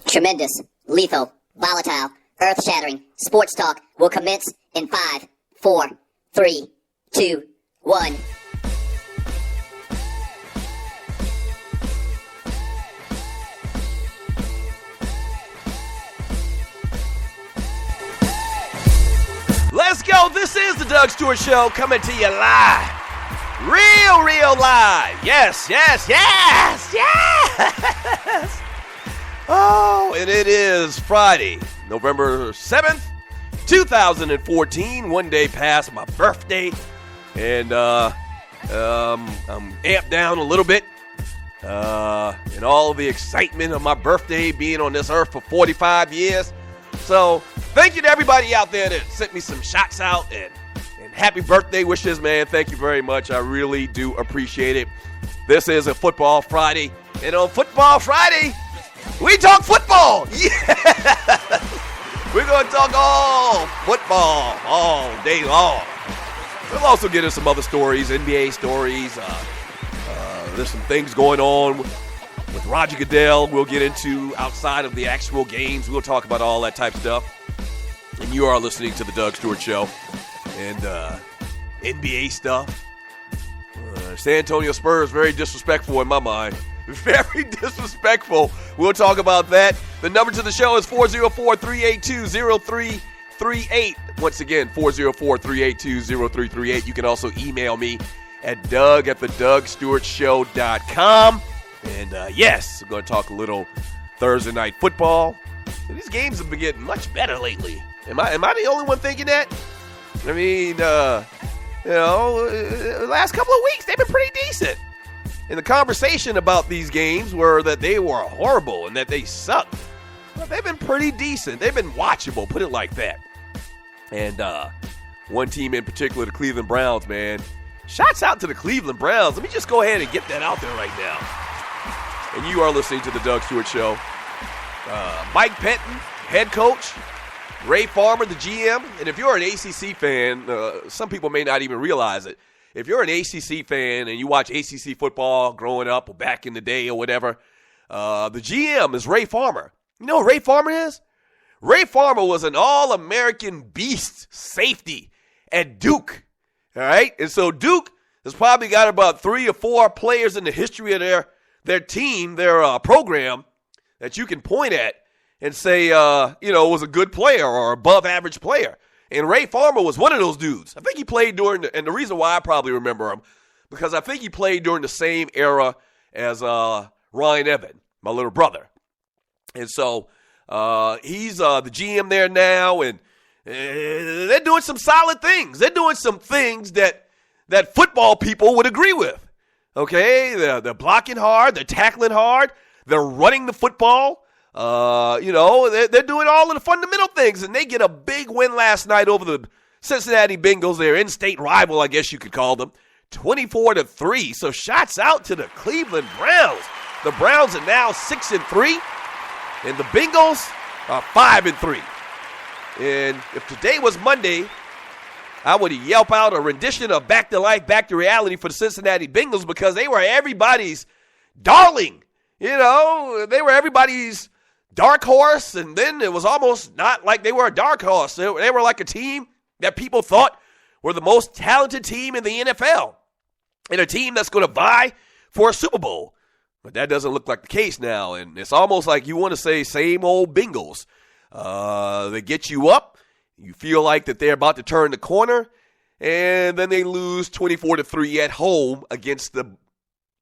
Tremendous, lethal, volatile, earth-shattering sports talk will commence in 5, 4, 3, 2, 1. Let's go. This is the Doug Stewart Show coming to you live. Real live. Yes. Oh, and it is Friday, November 7th, 2014. One day past my birthday. And I'm amped down a little bit. And all the excitement of my birthday being on this earth for 45 years. So thank you to everybody out there that sent me some shots out and happy birthday wishes, man. Thank you very much. I really do appreciate it. This is a Football Friday. And on Football Friday, we talk football. Yeah. We're going to talk all football all day long. We'll also get into some other stories, NBA stories. There's some things going on with Roger Goodell we'll get into outside of the actual games. We'll talk about all that type of stuff. And you are listening to the Doug Stewart Show. And NBA stuff. San Antonio Spurs, very disrespectful in my mind. Very disrespectful. We'll talk about that. The number to the show is 404-382-0338. Once again, 404-382-0338. You can also email me at doug@thedougstewartshow.com. And yes, we're going to talk a little Thursday night football. These games have been getting much better lately. Am I the only one thinking that? I mean, the last couple of weeks, they've been pretty decent. And the conversation about these games were that they were horrible and that they sucked. But they've been pretty decent. They've been watchable, put it like that. And one team in particular, the Cleveland Browns, man. Shouts out to the Cleveland Browns. Let me just go ahead and get that out there right now. And you are listening to the Doug Stewart Show. Mike Pettin, head coach. Ray Farmer, the GM. And if you're an ACC fan, some people may not even realize it. If you're an ACC fan and you watch ACC football growing up or back in the day or whatever, the GM is Ray Farmer. You know who Ray Farmer is? Ray Farmer was an all-American beast safety at Duke. All right? And so Duke has probably got about 3 or 4 players in the history of their team, their program, that you can point at and say, was a good player or above average player. And Ray Farmer was one of those dudes. I think he played and the reason why I probably remember him, because I think he played during the same era as Ryan Evan, my little brother. And so he's the GM there now, and they're doing some solid things. They're doing some things that football people would agree with. Okay, they're blocking hard, they're tackling hard, they're running the football. They're doing all of the fundamental things, and they get a big win last night over the Cincinnati Bengals, their in-state rival, I guess you could call them, 24-3. So shots out to the Cleveland Browns. The Browns are now 6-3, and the Bengals are 5-3. And if today was Monday, I would yelp out a rendition of Back to Life, Back to Reality for the Cincinnati Bengals, because they were everybody's darling. They were everybody's dark horse, and then it was almost not like they were a dark horse. They were like a team that people thought were the most talented team in the NFL and a team that's going to vie for a Super Bowl. But that doesn't look like the case now, and it's almost like you want to say same old Bengals. They get you up. You feel like that they're about to turn the corner, and then they lose 24-3 at home against the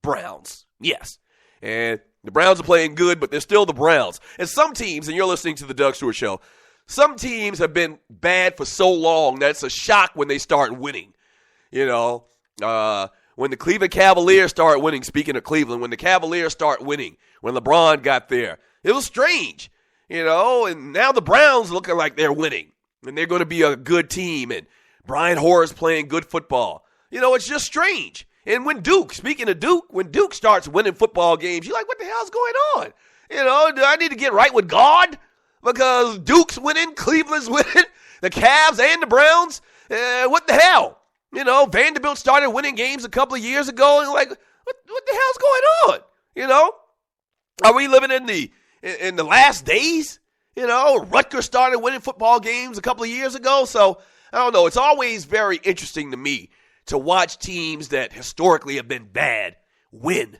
Browns. Yes. And the Browns are playing good, but they're still the Browns. And some teams, and you're listening to the Doug Stewart Show, some teams have been bad for so long that it's a shock when they start winning. When the Cleveland Cavaliers start winning, speaking of Cleveland, when the Cavaliers start winning, when LeBron got there, it was strange. And now the Browns looking like they're winning. And they're going to be a good team. And Brian Horace playing good football. It's just strange. And when Duke starts winning football games, you're like, what the hell's going on? Do I need to get right with God? Because Duke's winning, Cleveland's winning, the Cavs and the Browns. What the hell? Vanderbilt started winning games a couple of years ago. And like, what the hell's going on? Are we living in the in the last days. Rutgers started winning football games a couple of years ago. So, I don't know. It's always very interesting to me to watch teams that historically have been bad win.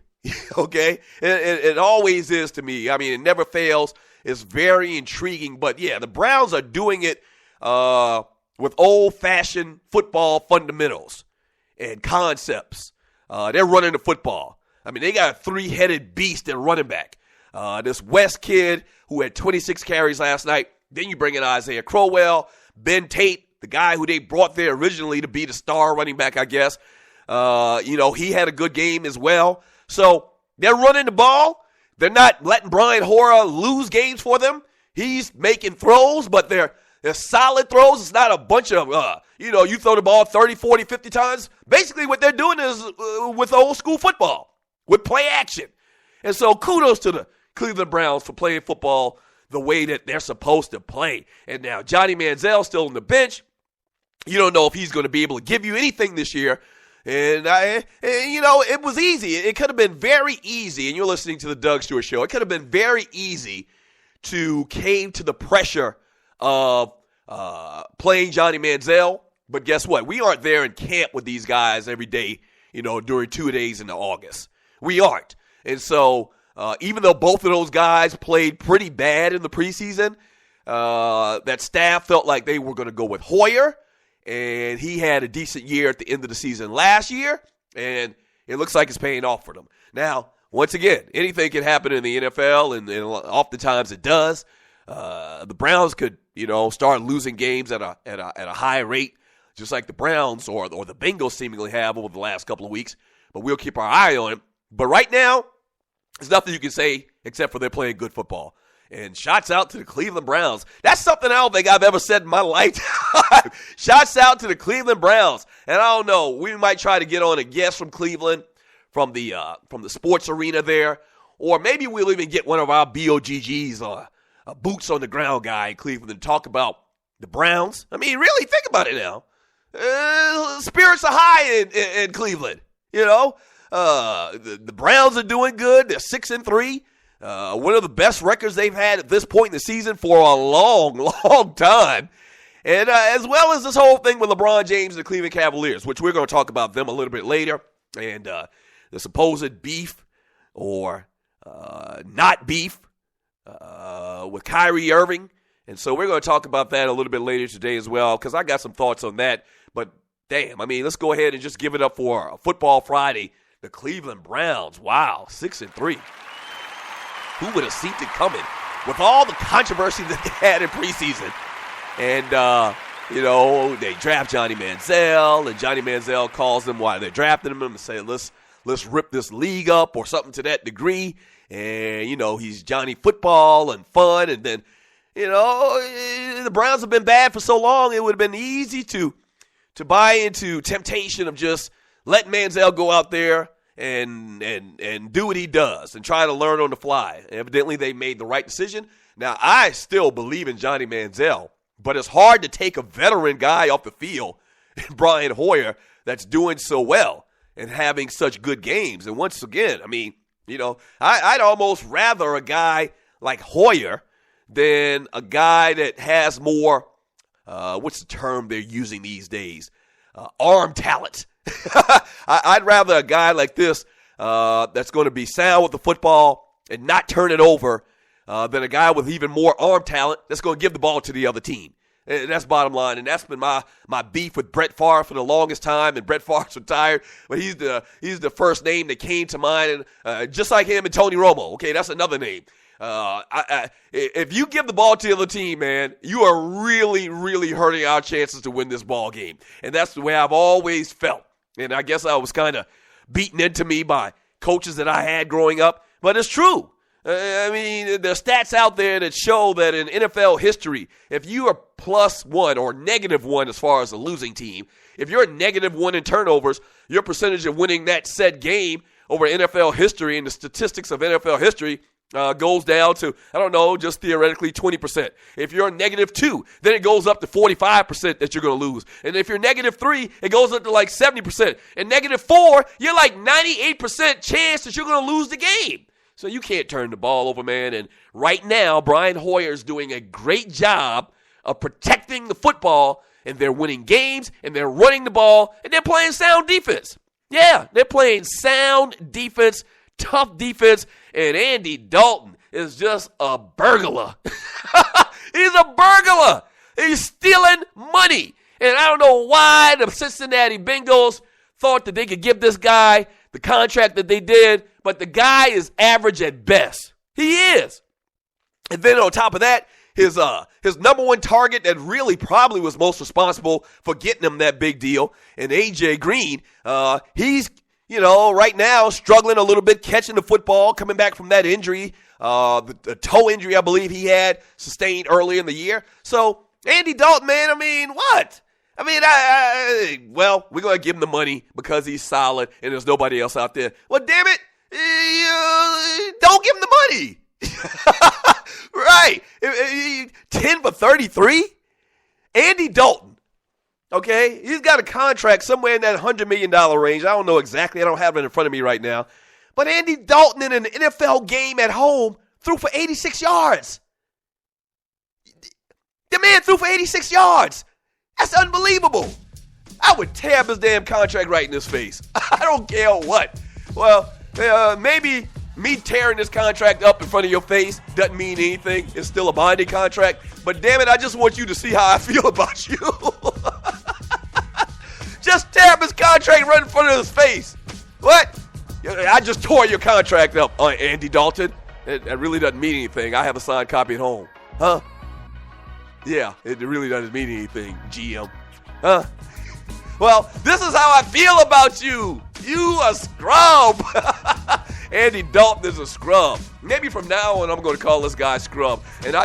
Okay? It always is to me. I mean, it never fails. It's very intriguing. But, yeah, the Browns are doing it with old-fashioned football fundamentals and concepts. They're running the football. I mean, they got a three-headed beast at running back. This West kid who had 26 carries last night. Then you bring in Isaiah Crowell, Ben Tate, the guy who they brought there originally to be the star running back, I guess. He had a good game as well. So they're running the ball. They're not letting Brian Hoyer lose games for them. He's making throws, but they're solid throws. It's not a bunch of, you throw the ball 30, 40, 50 times. Basically what they're doing is with old school football, with play action. And so kudos to the Cleveland Browns for playing football the way that they're supposed to play. And now Johnny Manziel's still on the bench. You don't know if he's going to be able to give you anything this year. And, it was easy. It could have been very easy, and you're listening to the Doug Stewart Show. It could have been very easy to cave to the pressure of playing Johnny Manziel. But guess what? We aren't there in camp with these guys every day, during 2 days in August. We aren't. And so even though both of those guys played pretty bad in the preseason, that staff felt like they were going to go with Hoyer. And he had a decent year at the end of the season last year, and it looks like it's paying off for them. Now, once again, anything can happen in the NFL, and oftentimes it does. The Browns could, start losing games at a high rate, just like the Browns or the Bengals seemingly have over the last couple of weeks. But we'll keep our eye on it. But right now, there's nothing you can say except for they're playing good football. And shouts out to the Cleveland Browns. That's something I don't think I've ever said in my lifetime. Shouts out to the Cleveland Browns. And I don't know, we might try to get on a guest from Cleveland, from the sports arena there. Or maybe we'll even get one of our BOGGs, a boots on the ground guy in Cleveland, and talk about the Browns. I mean, really, think about it now. Spirits are high in Cleveland. The Browns are doing good. They're 6-3. One of the best records they've had at this point in the season for a long, long time. And as well as this whole thing with LeBron James and the Cleveland Cavaliers, which we're going to talk about them a little bit later, and the supposed beef or not beef with Kyrie Irving. And so we're going to talk about that a little bit later today as well, because I got some thoughts on that. But damn, let's go ahead and just give it up for a Football Friday. The Cleveland Browns, wow, 6-3. Who would have seen it coming with all the controversy that they had in preseason? And, they draft Johnny Manziel, and Johnny Manziel calls them while they're drafting him and say, let's rip this league up or something to that degree. And, he's Johnny football and fun. And then, the Browns have been bad for so long, it would have been easy to buy into temptation of just letting Manziel go out there and do what he does and try to learn on the fly. Evidently, they made the right decision. Now, I still believe in Johnny Manziel, but it's hard to take a veteran guy off the field, Brian Hoyer, that's doing so well and having such good games. And once again, I'd almost rather a guy like Hoyer than a guy that has more, what's the term they're using these days? Arm talent. I'd rather a guy like this that's going to be sound with the football and not turn it over than a guy with even more arm talent that's going to give the ball to the other team. And that's bottom line, and that's been my beef with Brett Favre for the longest time. And Brett Favre's retired, but he's the first name that came to mind, and just like him and Tony Romo. Okay, that's another name. If you give the ball to the other team, man, you are really, really hurting our chances to win this ball game. And that's the way I've always felt. And I guess I was kind of beaten into me by coaches that I had growing up. But it's true. There's stats out there that show that in NFL history, if you are +1 or -1 as far as a losing team, if you're -1 in turnovers, your percentage of winning that said game over NFL history and the statistics of NFL history goes down to, just theoretically 20%. If you're a -2, then it goes up to 45% that you're going to lose. And if you're -3, it goes up to like 70%. And -4, you're like 98% chance that you're going to lose the game. So you can't turn the ball over, man. And right now, Brian Hoyer's doing a great job of protecting the football, and they're winning games, and they're running the ball, and they're playing sound defense. Yeah, they're playing sound defense, tough defense, and Andy Dalton is just a burglar. He's a burglar. He's stealing money. And I don't know why the Cincinnati Bengals thought that they could give this guy the contract that they did, but the guy is average at best. He is. And then on top of that, his number one target that really probably was most responsible for getting him that big deal, and A.J. Green, he's, right now struggling a little bit catching the football, coming back from that injury, the toe injury I believe he had sustained early in the year. So Andy Dalton, man, what? We're going to give him the money because he's solid and there's nobody else out there. Well, damn it, don't give him the money. Right. 10 for 33? Andy Dalton, okay? He's got a contract somewhere in that $100 million range. I don't know exactly. I don't have it in front of me right now. But Andy Dalton in an NFL game at home threw for 86 yards. The man threw for 86 yards. That's unbelievable. I would tear up his damn contract right in his face. I don't care what. Well, maybe me tearing this contract up in front of your face doesn't mean anything. It's still a binding contract. But damn it, I just want you to see how I feel about you. Just tear up his contract right in front of his face. What? I just tore your contract up, Andy Dalton. It really doesn't mean anything. I have a signed copy at home. Huh? Yeah, it really doesn't mean anything, GM. Huh? Well, this is how I feel about you. You a scrub. Andy Dalton is a scrub. Maybe from now on, I'm going to call this guy scrub. And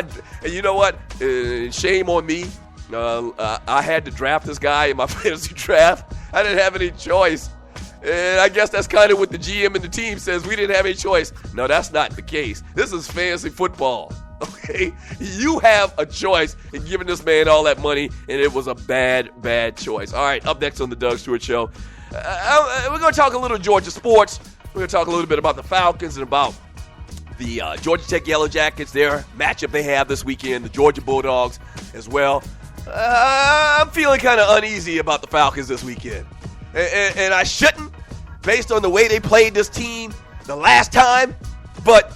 you know what? Shame on me. I had to draft this guy in my fantasy draft. I didn't have any choice. And I guess that's kind of what the GM and the team says. We didn't have any choice. No, that's not the case. This is fantasy football. Okay? You have a choice in giving this man all that money, and it was a bad choice. All right, up next on the Doug Stewart Show, we're going to talk a little Georgia sports. We're going to talk a little bit about the Falcons and about the Georgia Tech Yellow Jackets, their matchup they have this weekend, the Georgia Bulldogs as well. I'm feeling kind of uneasy about the Falcons this weekend. And I shouldn't, based on the way they played this team the last time, but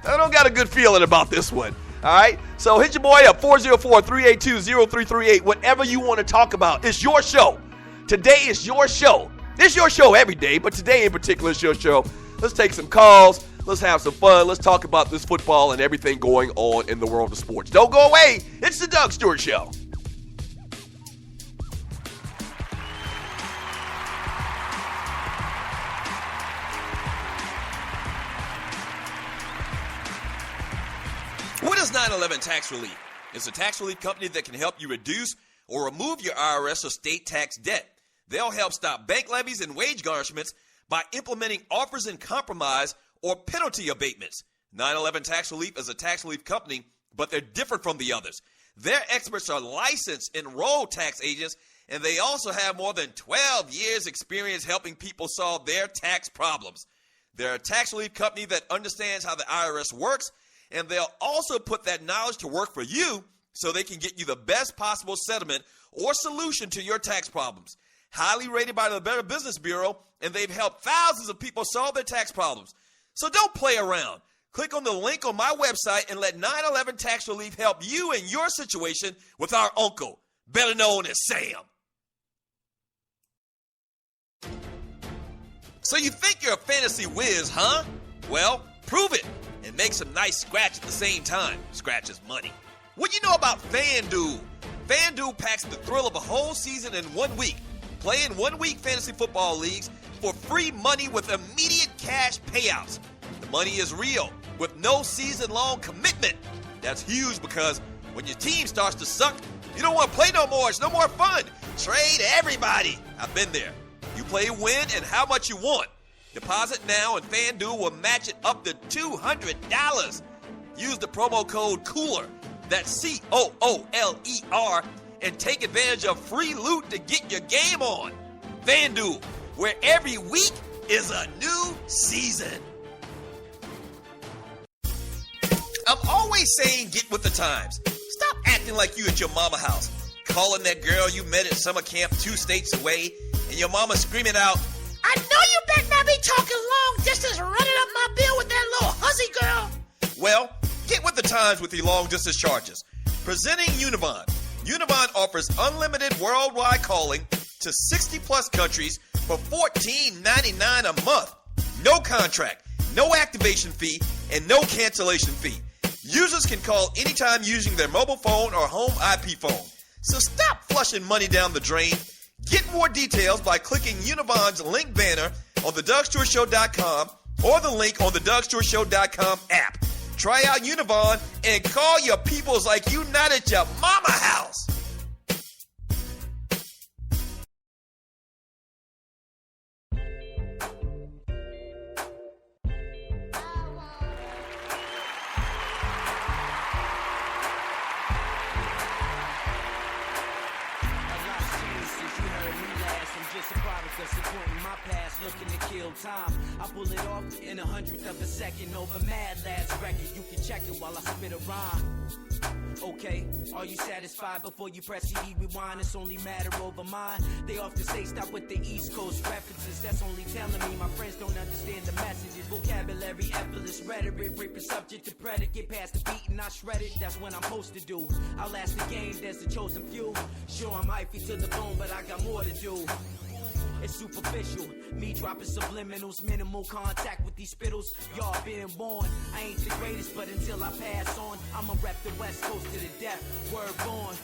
I don't got a good feeling about this one. All right? So hit your boy up, 404-382-0338. Whatever you want to talk about, it's your show. Today is your show. It's your show every day, but today in particular is your show. Let's take some calls. Let's have some fun. Let's talk about this football and everything going on in the world of sports. Don't go away. It's the Doug Stewart Show. What is 9/11 Tax Relief? It's a tax relief company that can help you reduce or remove your IRS or state tax debt. They'll help stop bank levies and wage garnishments by implementing offers in compromise or penalty abatements. 9/11 Tax Relief is a tax relief company, but they're different from the others. Their experts are licensed enrolled tax agents, and they also have more than 12 years experience helping people solve their tax problems. They're a tax relief company that understands how the IRS works, and they'll also put that knowledge to work for you so they can get you the best possible settlement or solution to your tax problems. Highly rated by the Better Business Bureau, and they've helped thousands of people solve their tax problems. So don't play around. Click on the link on my website and let 9/11 Tax Relief help you in your situation with our uncle, better known as Sam. So you think you're a fantasy whiz, huh? Well, prove it and make some nice scratch at the same time. Scratch is money. What do you know about FanDuel? FanDuel packs the thrill of a whole season in 1 week. Play in 1 week fantasy football leagues for free money with immediate cash payouts. The money is real with no season-long commitment. That's huge because when your team starts to suck, you don't want to play no more. It's no more fun. Trade everybody. I've been there. You play win and how much you want. Deposit now and FanDuel will match it up to $200. Use the promo code COOLER, that's COOLER, and take advantage of free loot to get your game on. FanDuel, where every week is a new season. always saying get with the times. Stop acting like you at your mama house, calling that girl you met at summer camp 2 states away, and your mama screaming out, I know you better not be talking long distance running up my bill with that little hussy girl. Well, get with the times with the long distance charges. Presenting Univon. Univon offers unlimited worldwide calling to 60 plus countries for $14.99 a month. No contract, no activation fee, and no cancellation fee. Users can call anytime using their mobile phone or home IP phone. So stop flushing money down the drain. Get more details by clicking Univon's link banner on thedougstortshow.com or the link on the DougStoreShow.com app. Try out Univon and call your peoples like you not at your mama house. Time. I pull it off in 100th of a second over mad last record. You can check it while I spit a rhyme. Okay, are you satisfied before you press CD rewind? It's only matter over mine. They often say stop with the East Coast references. That's only telling me my friends don't understand the messages. Vocabulary, effortless rhetoric, raping subject to predicate. Past the beat and I shred it. That's what I'm supposed to do. I'll last the game, there's the chosen few. Sure, I'm hypey to the bone, but I got more to do. It's superficial, me dropping subliminals, minimal contact with these spittles. Y'all being born, I ain't the greatest, but until I pass on, I'ma rep the West Coast to the death, word born.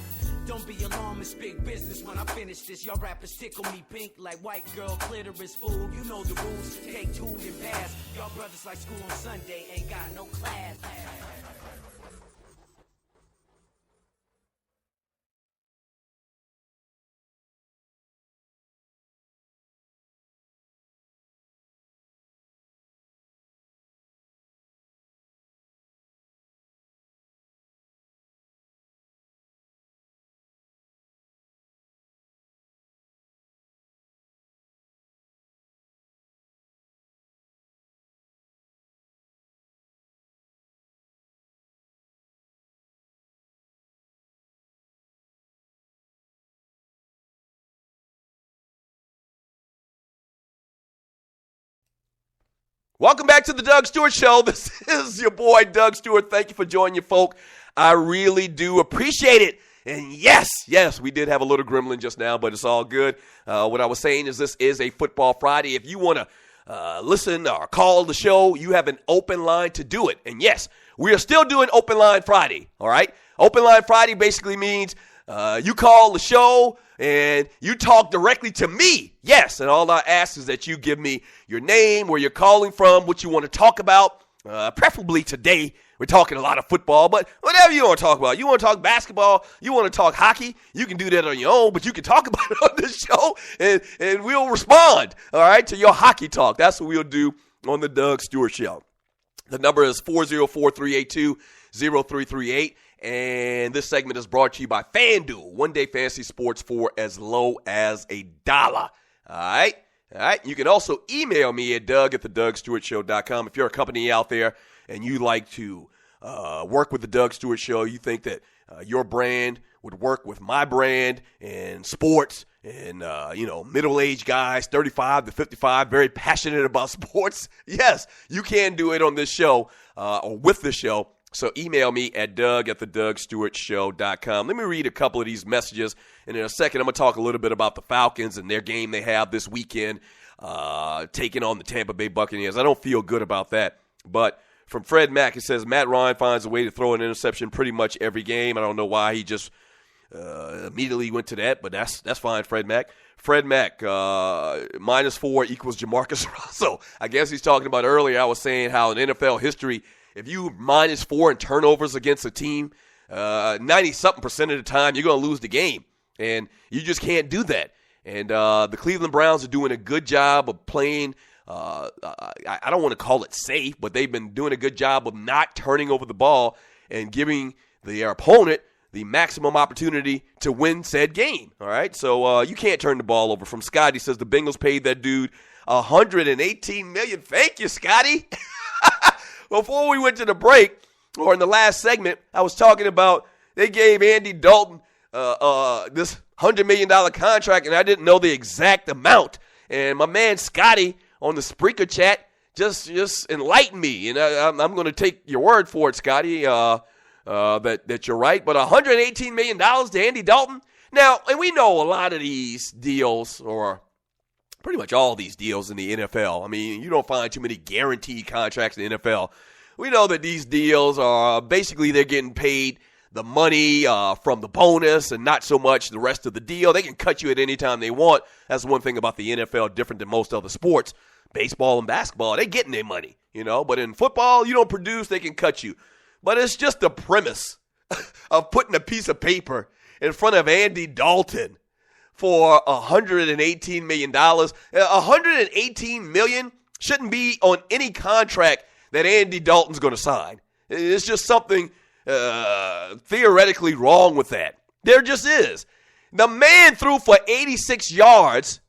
Don't be alarmed, it's big business when I finish this. Y'all rappers tickle me pink like white girl clitoris fool. You know the rules, take 2 and pass. Y'all brothers like school on Sunday, ain't got no class. Welcome back to the Doug Stewart Show. This is your boy, Doug Stewart. Thank you for joining your folk. I really do appreciate it. And yes, we did have a little gremlin just now, but it's all good. What I was saying is this is a Football Friday. If you want to listen or call the show, you have an open line to do it. And yes, we are still doing Open Line Friday, all right? Open Line Friday basically means you call the show and you talk directly to me. Yes, and all I ask is that you give me your name, where you're calling from, what you want to talk about. Preferably today, we're talking a lot of football, but whatever you want to talk about. You want to talk basketball, you want to talk hockey, you can do that on your own, but you can talk about it on this show, and we'll respond, all right, to your hockey talk. That's what we'll do on the Doug Stewart Show. The number is 404-382-0338. And this segment is brought to you by FanDuel. One-day fantasy sports for as low as $1. All right? You can also email me at doug@thedougsstewartshow.com. If you're a company out there and you like to work with the Doug Stewart Show, you think that your brand would work with my brand in sports and, middle-aged guys, 35 to 55, very passionate about sports, yes, you can do it on this show or with this show. So email me at doug@thedougsstewartshow.com. Let me read a couple of these messages, and in a second I'm going to talk a little bit about the Falcons and their game they have this weekend, taking on the Tampa Bay Buccaneers. I don't feel good about that. But from Fred Mack, it says, Matt Ryan finds a way to throw an interception pretty much every game. I don't know why he just immediately went to that, but that's fine, Fred Mack. Fred Mack, -4 equals Jamarcus Russell. I guess he's talking about earlier. I was saying how in NFL history, if you -4 in turnovers against a team, 90-something% of the time, you're going to lose the game. And you just can't do that. And the Cleveland Browns are doing a good job of playing, I don't want to call it safe, but they've been doing a good job of not turning over the ball and giving their opponent the maximum opportunity to win said game. All right, so you can't turn the ball over. From Scotty, says the Bengals paid that dude $118 million. Thank you, Scotty. Before we went to the break, or in the last segment, I was talking about they gave Andy Dalton this $100 million contract, and I didn't know the exact amount. And my man Scotty on the Spreaker chat just enlightened me, and I'm going to take your word for it, Scotty, that you're right. But $118 million to Andy Dalton. Now, and we know a lot of these deals, or pretty much all these deals in the NFL. I mean, you don't find too many guaranteed contracts in the NFL. We know that these deals are basically they're getting paid the money from the bonus and not so much the rest of the deal. They can cut you at any time they want. That's one thing about the NFL different than most other sports. Baseball and basketball, they getting their money, But in football, you don't produce, they can cut you. But it's just the premise of putting a piece of paper in front of Andy Dalton for $118 million. $118 million shouldn't be on any contract that Andy Dalton's going to sign. It's just something theoretically wrong with that. There just is. The man threw for 86 yards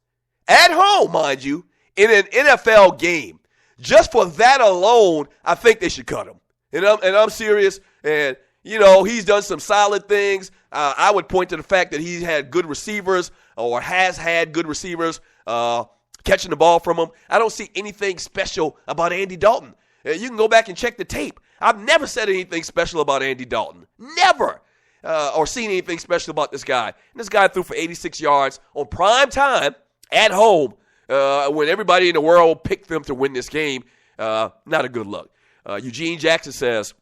at home, mind you, in an NFL game. Just for that alone, I think they should cut him. And I'm serious. And, he's done some solid things. I would point to the fact that he's had good receivers or has had good receivers catching the ball from him. I don't see anything special about Andy Dalton. You can go back and check the tape. I've never said anything special about Andy Dalton. Never. Or seen anything special about this guy. And this guy threw for 86 yards on prime time at home when everybody in the world picked them to win this game. Not a good look. Eugene Jackson says,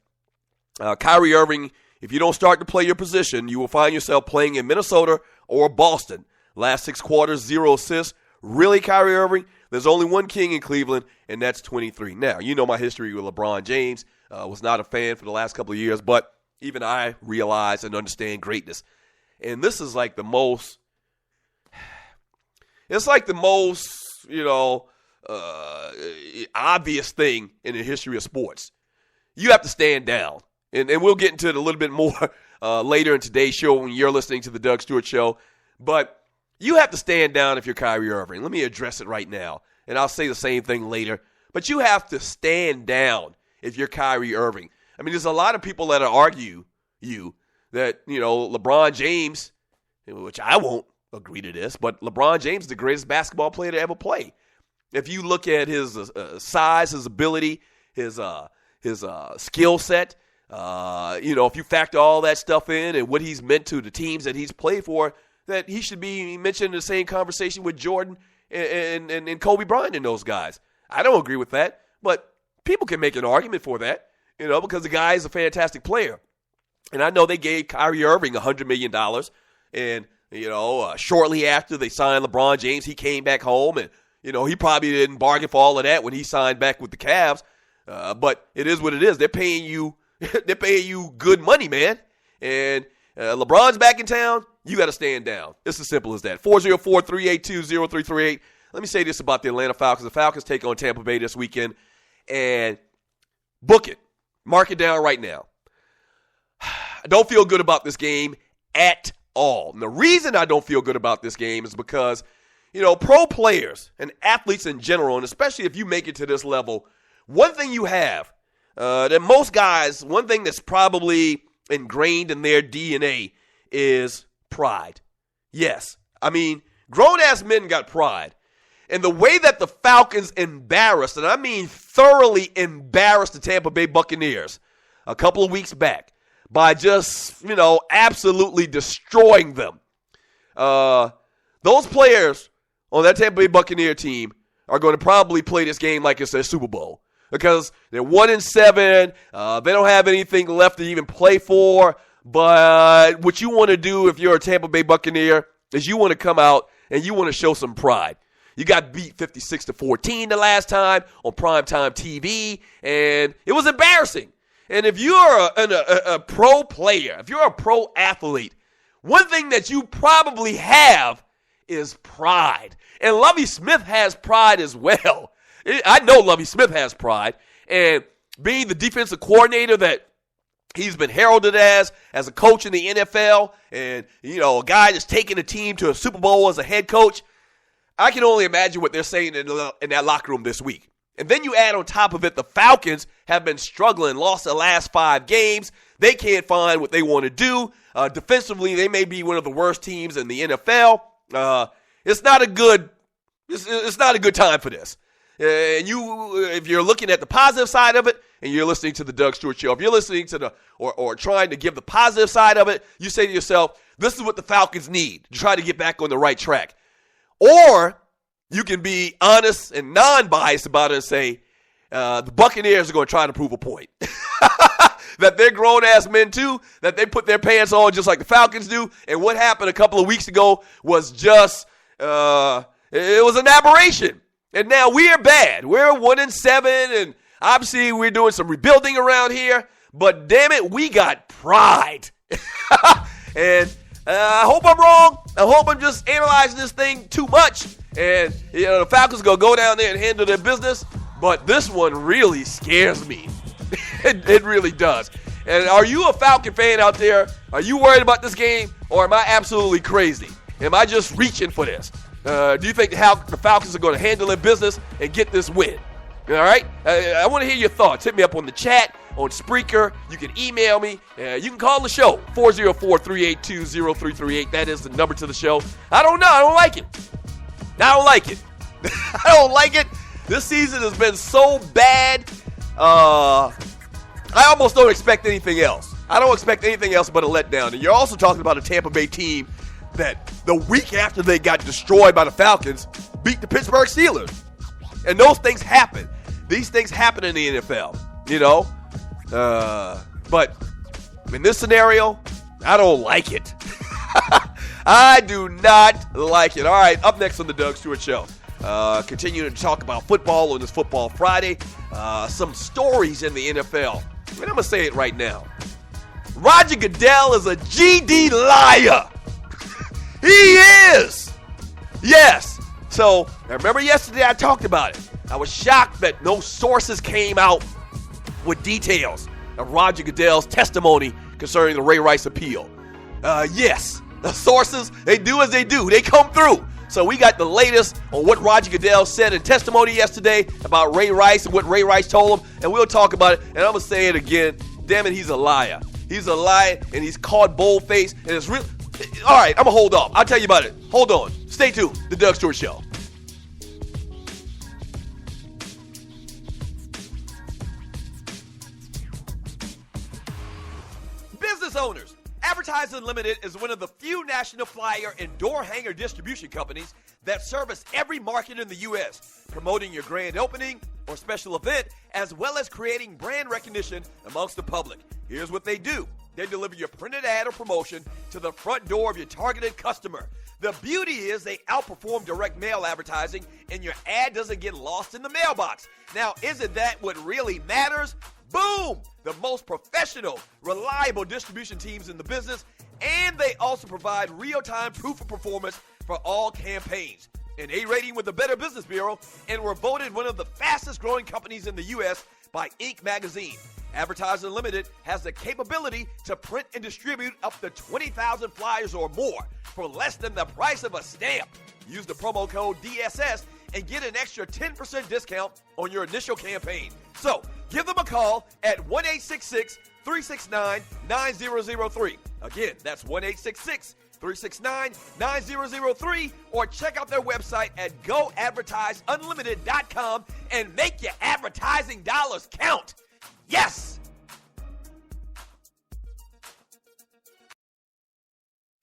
Kyrie Irving, if you don't start to play your position, you will find yourself playing in Minnesota or Boston. Last 6 quarters, 0 assists. Really, Kyrie Irving? There's only one king in Cleveland, and that's 23. Now, you know my history with LeBron James. Was not a fan for the last couple of years, but even I realize and understand greatness. And this is like the most, obvious thing in the history of sports. You have to stand down. And we'll get into it a little bit more later in today's show when you're listening to the Doug Stewart Show. But you have to stand down if you're Kyrie Irving. Let me address it right now. And I'll say the same thing later. But you have to stand down if you're Kyrie Irving. I mean, there's a lot of people that argue that, LeBron James, which I won't agree to this, but LeBron James is the greatest basketball player to ever play. If you look at his size, his ability, his skill set, if you factor all that stuff in and what he's meant to the teams that he's played for, that he should be mentioned in the same conversation with Jordan and Kobe Bryant and those guys. I don't agree with that, but people can make an argument for that, because the guy is a fantastic player. And I know they gave Kyrie Irving $100 million, and, shortly after they signed LeBron James, he came back home, and, he probably didn't bargain for all of that when he signed back with the Cavs. But it is what it is. They're paying you good money, man. And LeBron's back in town. You got to stand down. It's as simple as that. 404-382-0338. Let me say this about the Atlanta Falcons. The Falcons take on Tampa Bay this weekend. And book it. Mark it down right now. I don't feel good about this game at all. And the reason I don't feel good about this game is because, pro players and athletes in general, and especially if you make it to this level, one thing you have that most guys, one thing that's probably ingrained in their DNA is pride. Yes. I mean, grown-ass men got pride. And the way that the Falcons embarrassed, and I mean thoroughly embarrassed the Tampa Bay Buccaneers a couple of weeks back by just, absolutely destroying them. Those players on that Tampa Bay Buccaneer team are going to probably play this game like it's their Super Bowl because they're 1-7. They don't have anything left to even play for. But what you want to do if you're a Tampa Bay Buccaneer is you want to come out and you want to show some pride. You got beat 56-14 the last time on primetime TV, and it was embarrassing. And if you're a pro player, if you're a pro athlete, one thing that you probably have is pride. And Lovie Smith has pride as well. I know Lovie Smith has pride. And being the defensive coordinator that he's been heralded as a coach in the NFL, and, a guy that's taking a team to a Super Bowl as a head coach, I can only imagine what they're saying in that locker room this week. And then you add on top of it, the Falcons have been struggling, lost the last 5 games. They can't find what they want to do. Defensively, they may be one of the worst teams in the NFL. It's not a good time for this. And if you're looking at the positive side of it, and you're listening to the Doug Stewart Show, if you're listening to or trying to give the positive side of it, you say to yourself, this is what the Falcons need to try to get back on the right track. Or you can be honest and non-biased about it and say, the Buccaneers are going to try to prove a point. That they're grown-ass men, too, that they put their pants on just like the Falcons do. And what happened a couple of weeks ago was just, it was an aberration. And now we are bad. We're 1-7, and obviously we're doing some rebuilding around here. But damn it, we got pride. And I hope I'm wrong. I hope I'm just analyzing this thing too much. And, the Falcons going to go down there and handle their business. But this one really scares me. It really does. And are you a Falcon fan out there? Are you worried about this game? Or am I absolutely crazy? Am I just reaching for this? Do you think the Falcons are going to handle their business and get this win? All right? I want to hear your thoughts. Hit me up on the chat, on Spreaker. You can email me. You can call the show, 404-382-0338. That is the number to the show. I don't know. I don't like it. I don't like it. I don't like it. This season has been so bad. I almost don't expect anything else. I don't expect anything else but a letdown. And you're also talking about a Tampa Bay team that the week after they got destroyed by the Falcons beat the Pittsburgh Steelers. And those things happen. These things happen in the NFL, But in this scenario, I don't like it. I do not like it. All right, up next on the Doug Stewart Show. Continuing to talk about football on this Football Friday. Some stories in the NFL. And I'm going to say it right now. Roger Goodell is a GD liar. He is. Yes. So, I remember yesterday I talked about it. I was shocked that no sources came out with details of Roger Goodell's testimony concerning the Ray Rice appeal. Yes, the sources, they do as they do. They come through. So we got the latest on what Roger Goodell said in testimony yesterday about Ray Rice and what Ray Rice told him, and we'll talk about it. And I'm going to say it again. Damn it, he's a liar. He's a liar, and he's caught bold-faced, and it's real. All right, I'm going to hold off. I'll tell you about it. Hold on. Stay tuned. The Doug Stewart Show. Business owners. Advertise Unlimited is one of the few national flyer and door hanger distribution companies that service every market in the U.S., promoting your grand opening or special event, as well as creating brand recognition amongst the public. Here's what they do. They deliver your printed ad or promotion to the front door of your targeted customer. The beauty is they outperform direct mail advertising, and your ad doesn't get lost in the mailbox. Now, isn't that what really matters? Boom! The most professional, reliable distribution teams in the business, and they also provide real-time proof of performance for all campaigns. An A rating with the Better Business Bureau, and were voted one of the fastest-growing companies in the U.S. by Inc. magazine. Advertise Unlimited has the capability to print and distribute up to 20,000 flyers or more for less than the price of a stamp. Use the promo code DSS and get an extra 10% discount on your initial campaign. So, give them a call at 1-866-369-9003. Again, that's 1-866-369-9003, or check out their website at goadvertiseunlimited.com and make your advertising dollars count. Yes!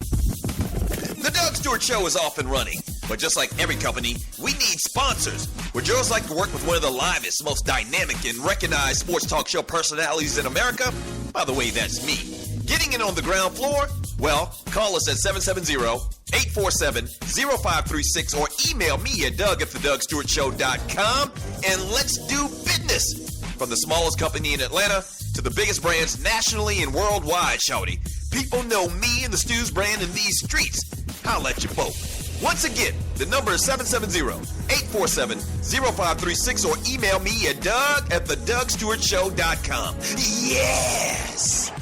The Doug Stewart Show is off and running, but just like every company, we need sponsors. Would yours like to work with one of the livest, most dynamic, and recognized sports talk show personalities in America? By the way, that's me. Getting in on the ground floor? Well, call us at 770-847-0536 or email me at doug@thedugstewartshow.com, and let's do business. From the smallest company in Atlanta to the biggest brands nationally and worldwide, shawty. People know me and the Stews brand in these streets. Holla at your folk. Once again, the number is 770-847-0536 or email me at doug@thedugstewartshow.com. Yes!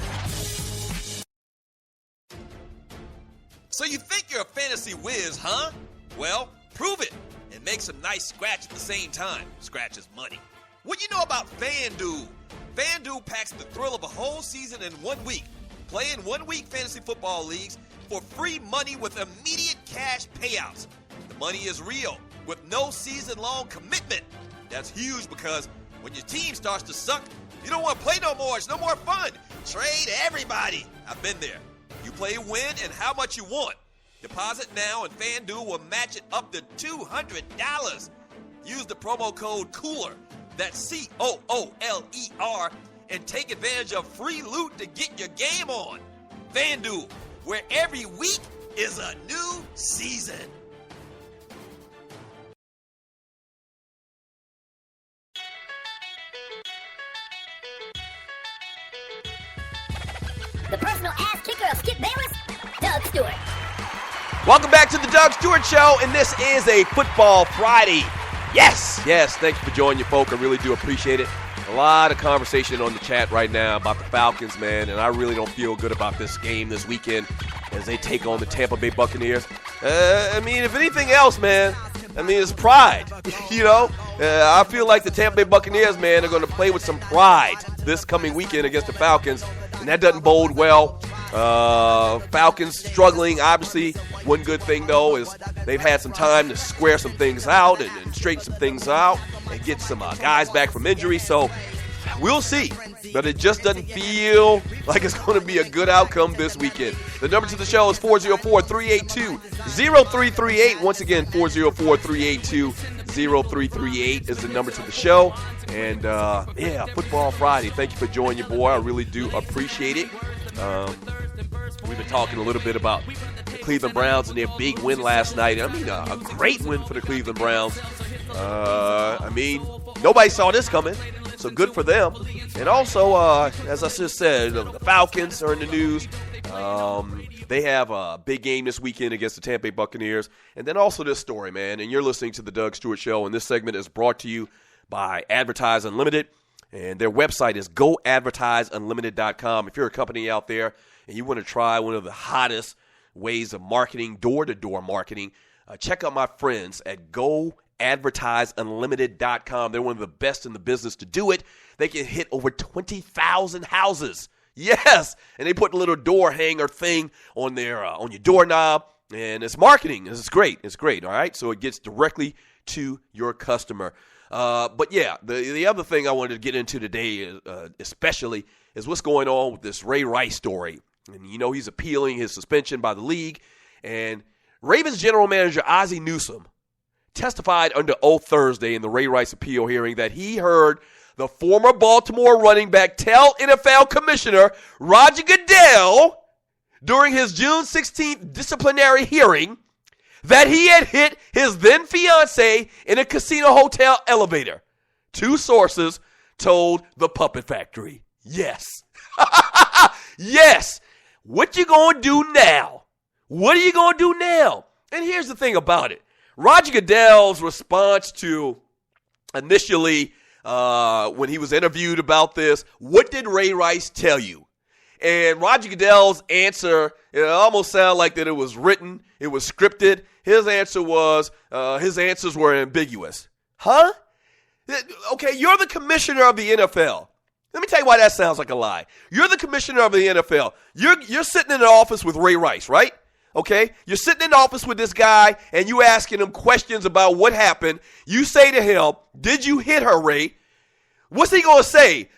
So you think you're a fantasy whiz, huh? Well, prove it. And make some nice scratch at the same time. Scratch is money. What you know about FanDuel? FanDuel packs the thrill of a whole season in 1 week. Play in 1 week fantasy football leagues for free money with immediate cash payouts. The money is real with no season-long commitment. That's huge because when your team starts to suck, you don't want to play no more. It's no more fun. Trade everybody. I've been there. You play win and how much you want. Deposit now and FanDuel will match it up to $200. Use the promo code COOLER, that's COOLER, and take advantage of free loot to get your game on. FanDuel, where every week is a new season. The personal ass kicker of Skip Bayless, Doug Stewart. Welcome back to the Doug Stewart Show, and this is a Football Friday. Yes, thanks for joining your folk. I really do appreciate it. A lot of conversation on the chat right now about the Falcons, man, and I really don't feel good about this game this weekend as they take on the Tampa Bay Buccaneers. If anything else, man, it's pride. I feel like the Tampa Bay Buccaneers, man, are going to play with some pride this coming weekend against the Falcons, and that doesn't bode well. Falcons struggling, obviously. One good thing, though, is they've had some time to square some things out and straighten some things out and get some guys back from injury. So we'll see. But it just doesn't feel like it's going to be a good outcome this weekend. The number to the show is 404-382-0338. Once again, 404-382-0338 is the number to the show. And, Football Friday. Thank you for joining your boy. I really do appreciate it. We've been talking a little bit about the Cleveland Browns and their big win last night. A great win for the Cleveland Browns. Nobody saw this coming, so good for them. And also, as I just said, the Falcons are in the news. They have a big game this weekend against the Tampa Bay Buccaneers. And then also this story, man, and you're listening to the Doug Stewart Show, and this segment is brought to you by Advertise Unlimited. And their website is goadvertiseunlimited.com. If you're a company out there and you want to try one of the hottest ways of marketing, door-to-door marketing, check out my friends at goadvertiseunlimited.com. They're one of the best in the business to do it. They can hit over 20,000 houses. Yes, and they put a little door hanger thing on their on your doorknob, and it's marketing. It's great. All right, so it gets directly to your customer. The other thing I wanted to get into today, especially, is what's going on with this Ray Rice story. And he's appealing his suspension by the league. And Ravens general manager Ozzie Newsome testified under oath Thursday in the Ray Rice appeal hearing that he heard the former Baltimore running back tell NFL Commissioner Roger Goodell during his June 16th disciplinary hearing that he had hit his then-fiancée in a casino hotel elevator. Two sources told the Puppet Factory. Yes. Yes. What you gonna do now? What are you gonna do now? And here's the thing about it. Roger Goodell's response to initially when he was interviewed about this, what did Ray Rice tell you? And Roger Goodell's answer, it almost sounded like that it was written, it was scripted. His answer was, his answers were ambiguous. Huh? Okay, you're the commissioner of the NFL. Let me tell you why that sounds like a lie. You're the commissioner of the NFL. You're sitting in an office with Ray Rice, right? Okay? You're sitting in the office with this guy, and you asking him questions about what happened. You say to him, did you hit her, Ray? What's he going to say?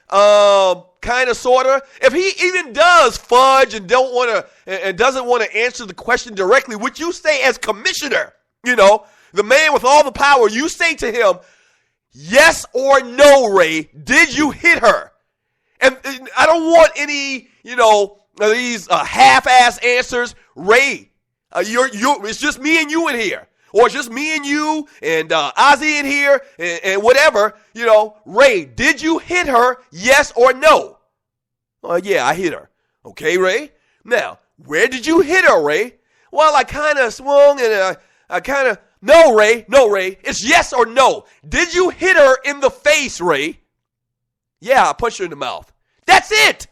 Kind of, sort of. If he even does fudge and doesn't want to answer the question directly, would you say as commissioner, the man with all the power, you say to him, yes or no, Ray, did you hit her? And I don't want any, these half-ass answers. Ray, it's just me and you in here. Or just me and you and Ozzy in here and whatever, Ray, did you hit her, yes or no? Yeah, I hit her. Okay, Ray? Now, where did you hit her, Ray? Well, I kind of swung and I kind of, no, Ray, it's yes or no. Did you hit her in the face, Ray? Yeah, I punched her in the mouth. That's it.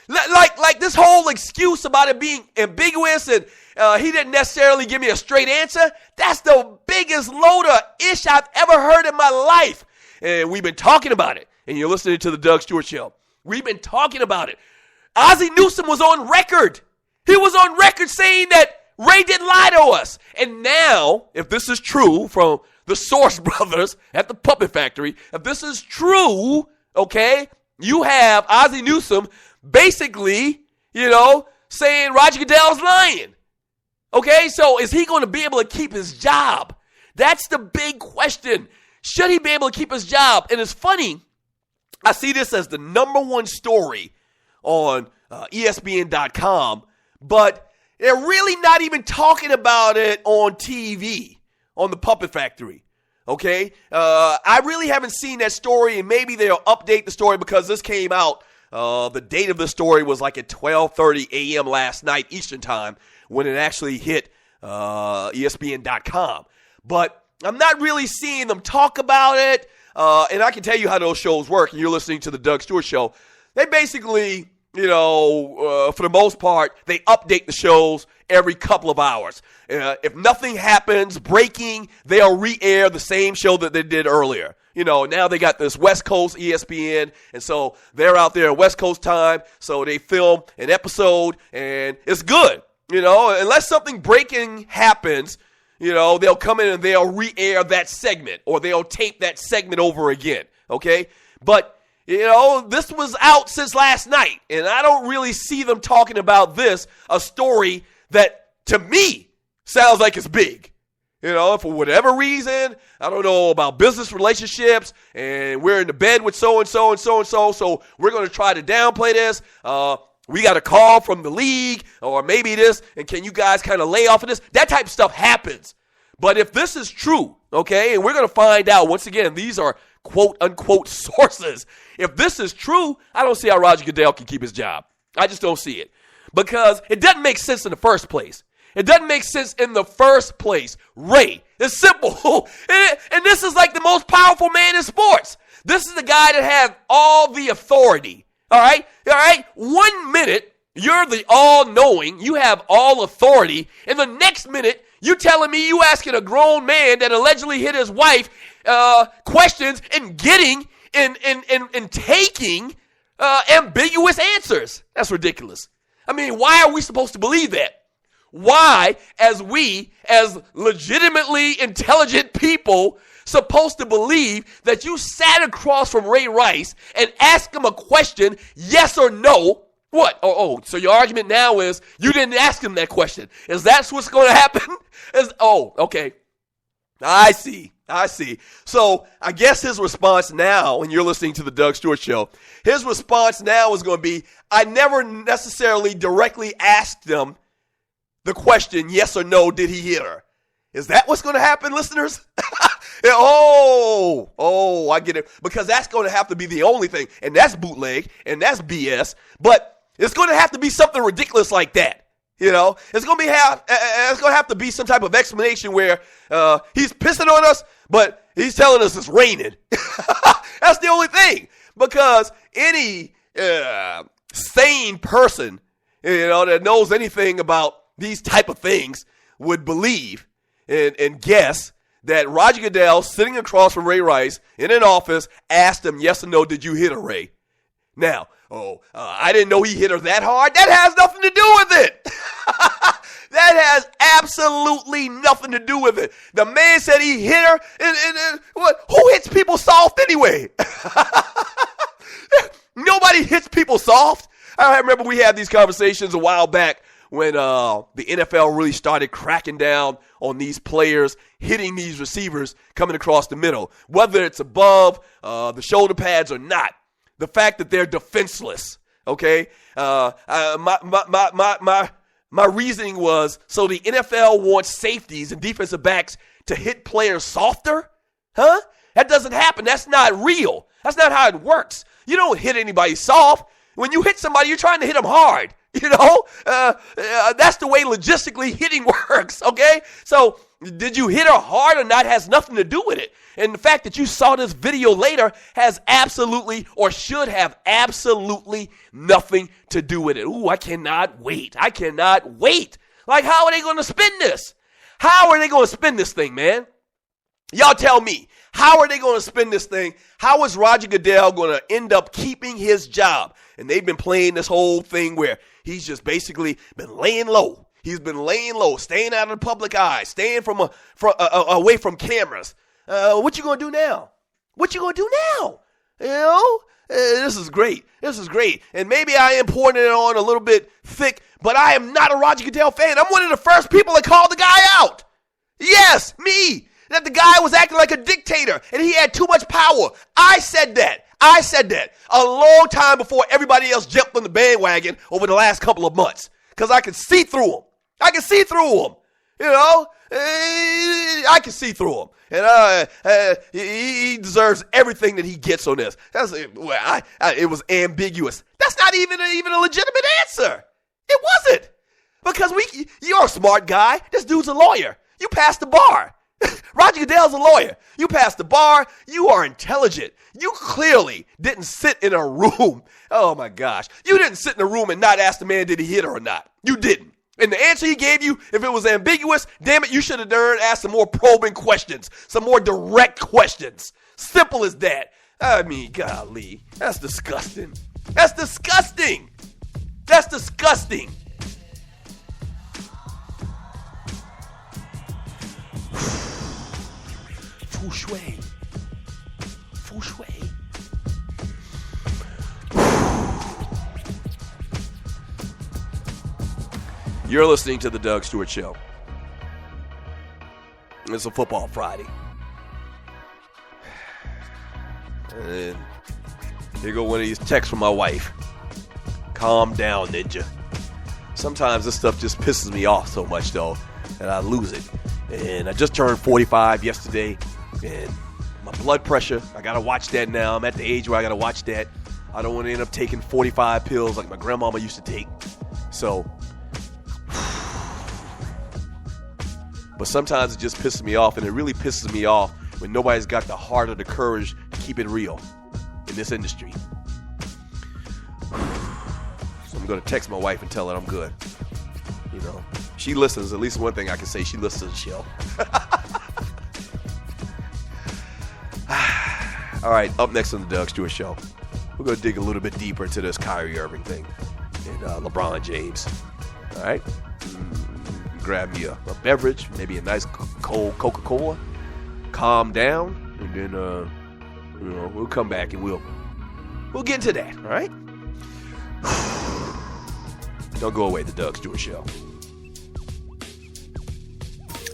Like this whole excuse about it being ambiguous and he didn't necessarily give me a straight answer. That's the biggest load of ish I've ever heard in my life. And we've been talking about it. And you're listening to the Doug Stewart Show. We've been talking about it. Ozzie Newsome was on record. He was on record saying that Ray didn't lie to us. And now, if this is true from the Source brothers at the Puppet Factory, if this is true, okay, you have Ozzie Newsome basically, saying Roger Goodell's lying. Okay, so is he going to be able to keep his job? That's the big question. Should he be able to keep his job? And it's funny, I see this as the number one story on ESPN.com, but they're really not even talking about it on TV, on the Puppet Factory. Okay, I really haven't seen that story, and maybe they'll update the story because this came out. The date of the story was like at 12:30 a.m. last night Eastern time when it actually hit ESPN.com. But I'm not really seeing them talk about it, and I can tell you how those shows work, and you're listening to the Doug Stewart Show. They basically, for the most part, they update the shows every couple of hours. If nothing happens, breaking, they'll re-air the same show that they did earlier. Now they got this West Coast ESPN, and so they're out there at West Coast time, so they film an episode, and it's good. Unless something breaking happens, they'll come in and they'll re-air that segment, or they'll tape that segment over again, okay? But, this was out since last night, and I don't really see them talking about this, a story that, to me, sounds like it's big. For whatever reason, I don't know about business relationships, and we're in the bed with so-and-so and so-and-so, so we're going to try to downplay this. We got a call from the league, or maybe this, and can you guys kind of lay off of this? That type of stuff happens. But if this is true, okay, and we're going to find out, once again, these are quote-unquote sources. If this is true, I don't see how Roger Goodell can keep his job. I just don't see it. Because it doesn't make sense in the first place. It doesn't make sense in the first place. Ray, it's simple. And this is like the most powerful man in sports. This is the guy that has all the authority. All right? 1 minute, you're the all-knowing. You have all authority. And the next minute, you telling me you asking a grown man that allegedly hit his wife questions and getting and taking ambiguous answers. That's ridiculous. I mean, why are we supposed to believe that? Why, as legitimately intelligent people, supposed to believe that you sat across from Ray Rice and asked him a question, yes or no? What? So your argument now is you didn't ask him that question. Is that what's going to happen? Okay. I see. So I guess his response now, when you're listening to the Doug Stewart Show, his response now is going to be, I never necessarily directly asked them the question, yes or no, did he hit her? Is that what's going to happen, listeners? I get it. Because that's going to have to be the only thing. And that's bootleg, and that's BS. But it's going to have to be something ridiculous like that. It's going to have to be some type of explanation where he's pissing on us, but he's telling us it's raining. That's the only thing. Because any sane person, that knows anything about these type of things would believe and guess that Roger Goodell, sitting across from Ray Rice in an office, asked him, yes or no, did you hit her, Ray? Now, I didn't know he hit her that hard. That has nothing to do with it. That has absolutely nothing to do with it. The man said he hit her, and what? Who hits people soft anyway? Nobody hits people soft. I remember we had these conversations a while back when the NFL really started cracking down on these players hitting these receivers coming across the middle, whether it's above the shoulder pads or not. The fact that they're defenseless, okay? My reasoning was, so the NFL wants safeties and defensive backs to hit players softer? Huh? That doesn't happen. That's not real. That's not how it works. You don't hit anybody soft. When you hit somebody, you're trying to hit them hard. That's the way logistically hitting works, okay? So did you hit her hard or not has nothing to do with it. And the fact that you saw this video later has absolutely, or should have absolutely nothing to do with it. Ooh, I cannot wait. Like, how are they going to spin this? How are they going to spin this thing, man? Y'all tell me, how are they going to spin this thing? How is Roger Goodell going to end up keeping his job? And they've been playing this whole thing where he's just basically been laying low. He's been laying low, staying out of the public eye, staying away from cameras. What you going to do now? What you going to do now? You know? This is great. This is great. And maybe I am pouring it on a little bit thick, but I am not a Roger Goodell fan. I'm one of the first people that called the guy out. Yes, me. That the guy was acting like a dictator and he had too much power. I said that a long time before everybody else jumped on the bandwagon over the last couple of months. Because I could see through him. You know? I can see through him. And he deserves everything that he gets on this. It was ambiguous. That's not even a legitimate answer. It wasn't. Because you're a smart guy. This dude's a lawyer. You passed the bar. Roger Goodell's a lawyer. You passed the bar. You are intelligent. You clearly didn't sit in a room. Oh, my gosh. You didn't sit in a room and not ask the man, did he hit her or not? You didn't. And the answer he gave you, if it was ambiguous, damn it, you should have asked some more probing questions, some more direct questions. Simple as that. I mean, golly, that's disgusting. That's disgusting. That's disgusting. Fou shui. Fou shui. You're listening to the Doug Stewart Show. It's a Football Friday. And here go one of these texts from my wife. Calm down, ninja. Sometimes this stuff just pisses me off so much, though, that I lose it. And I just turned 45 yesterday, and my blood pressure, I got to watch that now. I'm at the age where I got to watch that. I don't want to end up taking 45 pills like my grandmama used to take. So, but sometimes it just pisses me off, and it really pisses me off when nobody's got the heart or the courage to keep it real in this industry. So I'm going to text my wife and tell her I'm good. You know, she listens. At least one thing I can say, she listens to the show. All right, up next on the Doug Stewart Show, we're going to dig a little bit deeper into this Kyrie Irving thing and LeBron James. All right? Grab me a beverage, maybe a nice cold Coca-Cola, calm down, and then we'll come back and we'll get into that, all right? Don't go away, the Doug Stewart Show.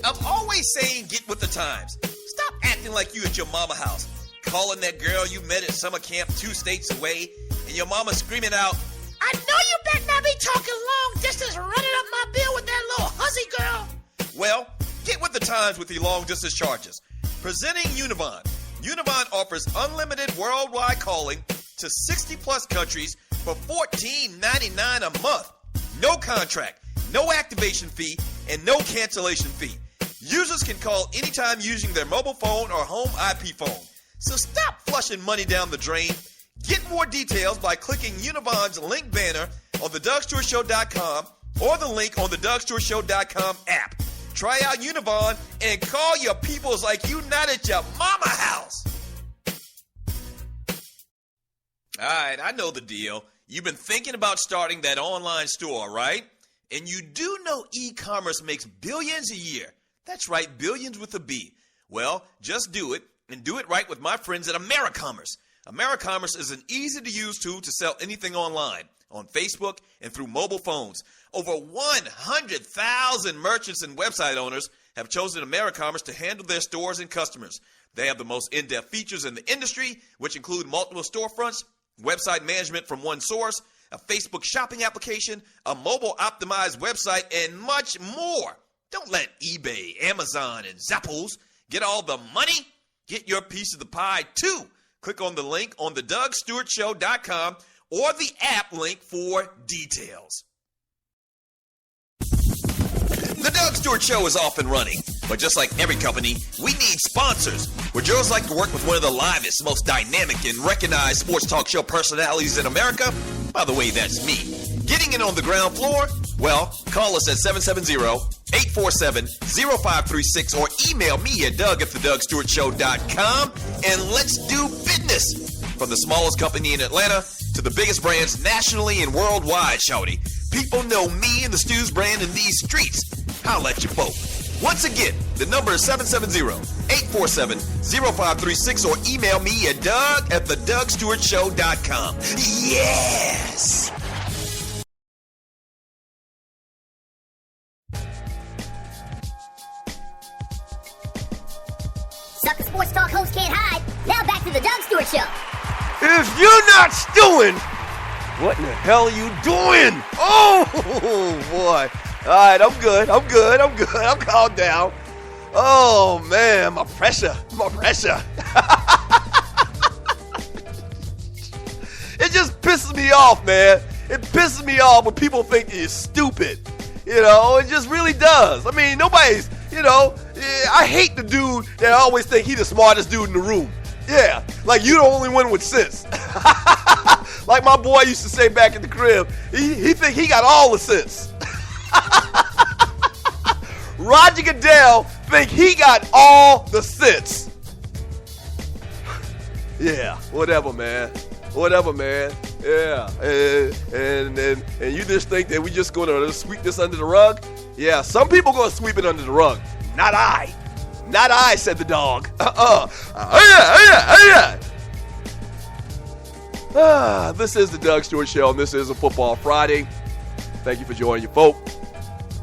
I'm always saying get with the times. Stop acting like you at your mama house, calling that girl you met at summer camp 2 states away, and your mama screaming out, I know you better not be talking long distance running up my bill with that little hussy girl. Well, get with the times with your long distance charges. Presenting Univon. Univon offers unlimited worldwide calling to 60 plus countries for $14.99 a month. No contract, no activation fee, and no cancellation fee. Users can call anytime using their mobile phone or home IP phone. So stop flushing money down the drain. Get more details by clicking Univon's link banner on thedugstewartshow.com or the link on the DougStewartShow.com app. Try out Univon and call your peoples like you not at your mama house. All right, I know the deal. You've been thinking about starting that online store, right? And you do know e-commerce makes billions a year. That's right, billions with a B. Well, just do it, and do it right with my friends at AmeriCommerce. AmeriCommerce is an easy-to-use tool to sell anything online, on Facebook, and through mobile phones. Over 100,000 merchants and website owners have chosen AmeriCommerce to handle their stores and customers. They have the most in-depth features in the industry, which include multiple storefronts, website management from one source, a Facebook shopping application, a mobile-optimized website, and much more. Don't let eBay, Amazon, and Zappos get all the money. Get your piece of the pie, too. Click on the link on thedugstewartshow.com or the app link for details. The Doug Stewart Show is off and running, but just like every company, we need sponsors. Would yours like to work with one of the livest, most dynamic, and recognized sports talk show personalities in America? By the way, that's me. Getting in on the ground floor, Well, call us at 770-847-0536 or email me at doug@thedougsstewartshow.com and let's do business. From the smallest company in Atlanta to the biggest brands nationally and worldwide, shawty. People know me and the Stews brand in these streets. Holla at your folk. Once again, the number is 770-847-0536 or email me at doug@thedougsstewartshow.com. Yes! Sucker Sports Talk host can't hide. Now back to the Doug Stewart Show. If you're not stewing, what in the hell are you doing? Oh, boy. All right, I'm good. I'm calmed down. Oh, man, my pressure. It just pisses me off, man. It pisses me off when people think you're stupid. You know, it just really does. I mean, nobody's, I hate the dude that always think he's the smartest dude in the room. Yeah, like you the only one with sense. Like my boy used to say back in the crib, he think he got all the sense. Roger Goodell think he got all the sense. Yeah, whatever, man. Yeah, and you just think that we just gonna sweep this under the rug? Yeah, some people gonna sweep it under the rug. Not I, said the dog. This is the Doug Stewart Show, and this is a Football Friday. Thank you for joining your folk.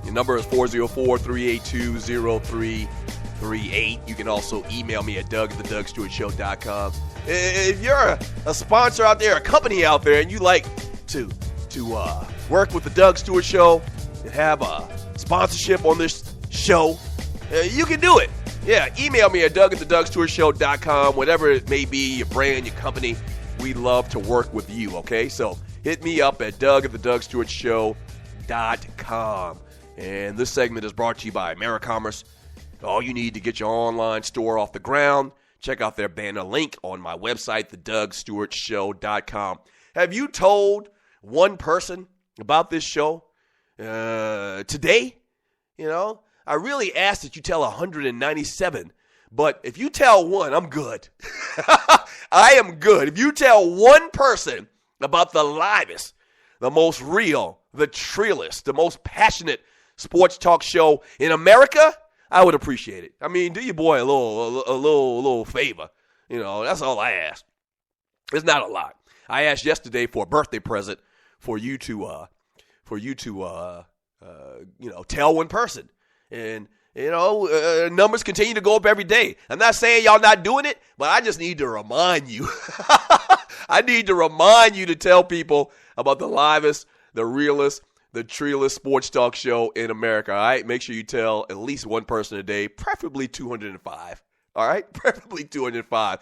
Your number is 404-382-0338. You can also email me at doug@thedougsstewartshow.com. If you're a sponsor out there, a company out there, and you like to work with the Doug Stewart Show and have a sponsorship on this show, you can do it. Yeah, email me at doug@thedougsstewartshow.com, whatever it may be, your brand, your company. We love to work with you, okay? So hit me up at doug@thedougsstewartshow.com. And this segment is brought to you by AmeriCommerce. All you need to get your online store off the ground, check out their banner link on my website, thedougsstewartshow.com. Have you told one person about this show today? I really ask that you tell 197. But if you tell one, I'm good. I am good. If you tell one person about the livest, the most real, the trillest, the most passionate sports talk show in America, I would appreciate it. I mean, do your boy a little favor. That's all I ask. It's not a lot. I asked yesterday for a birthday present for you to tell one person. And numbers continue to go up every day. I'm not saying y'all not doing it, but I just need to remind you. I need to remind you to tell people about the livest, the realest, the trillest sports talk show in America. All right, make sure you tell at least one person a day, preferably 205. All right, preferably 205.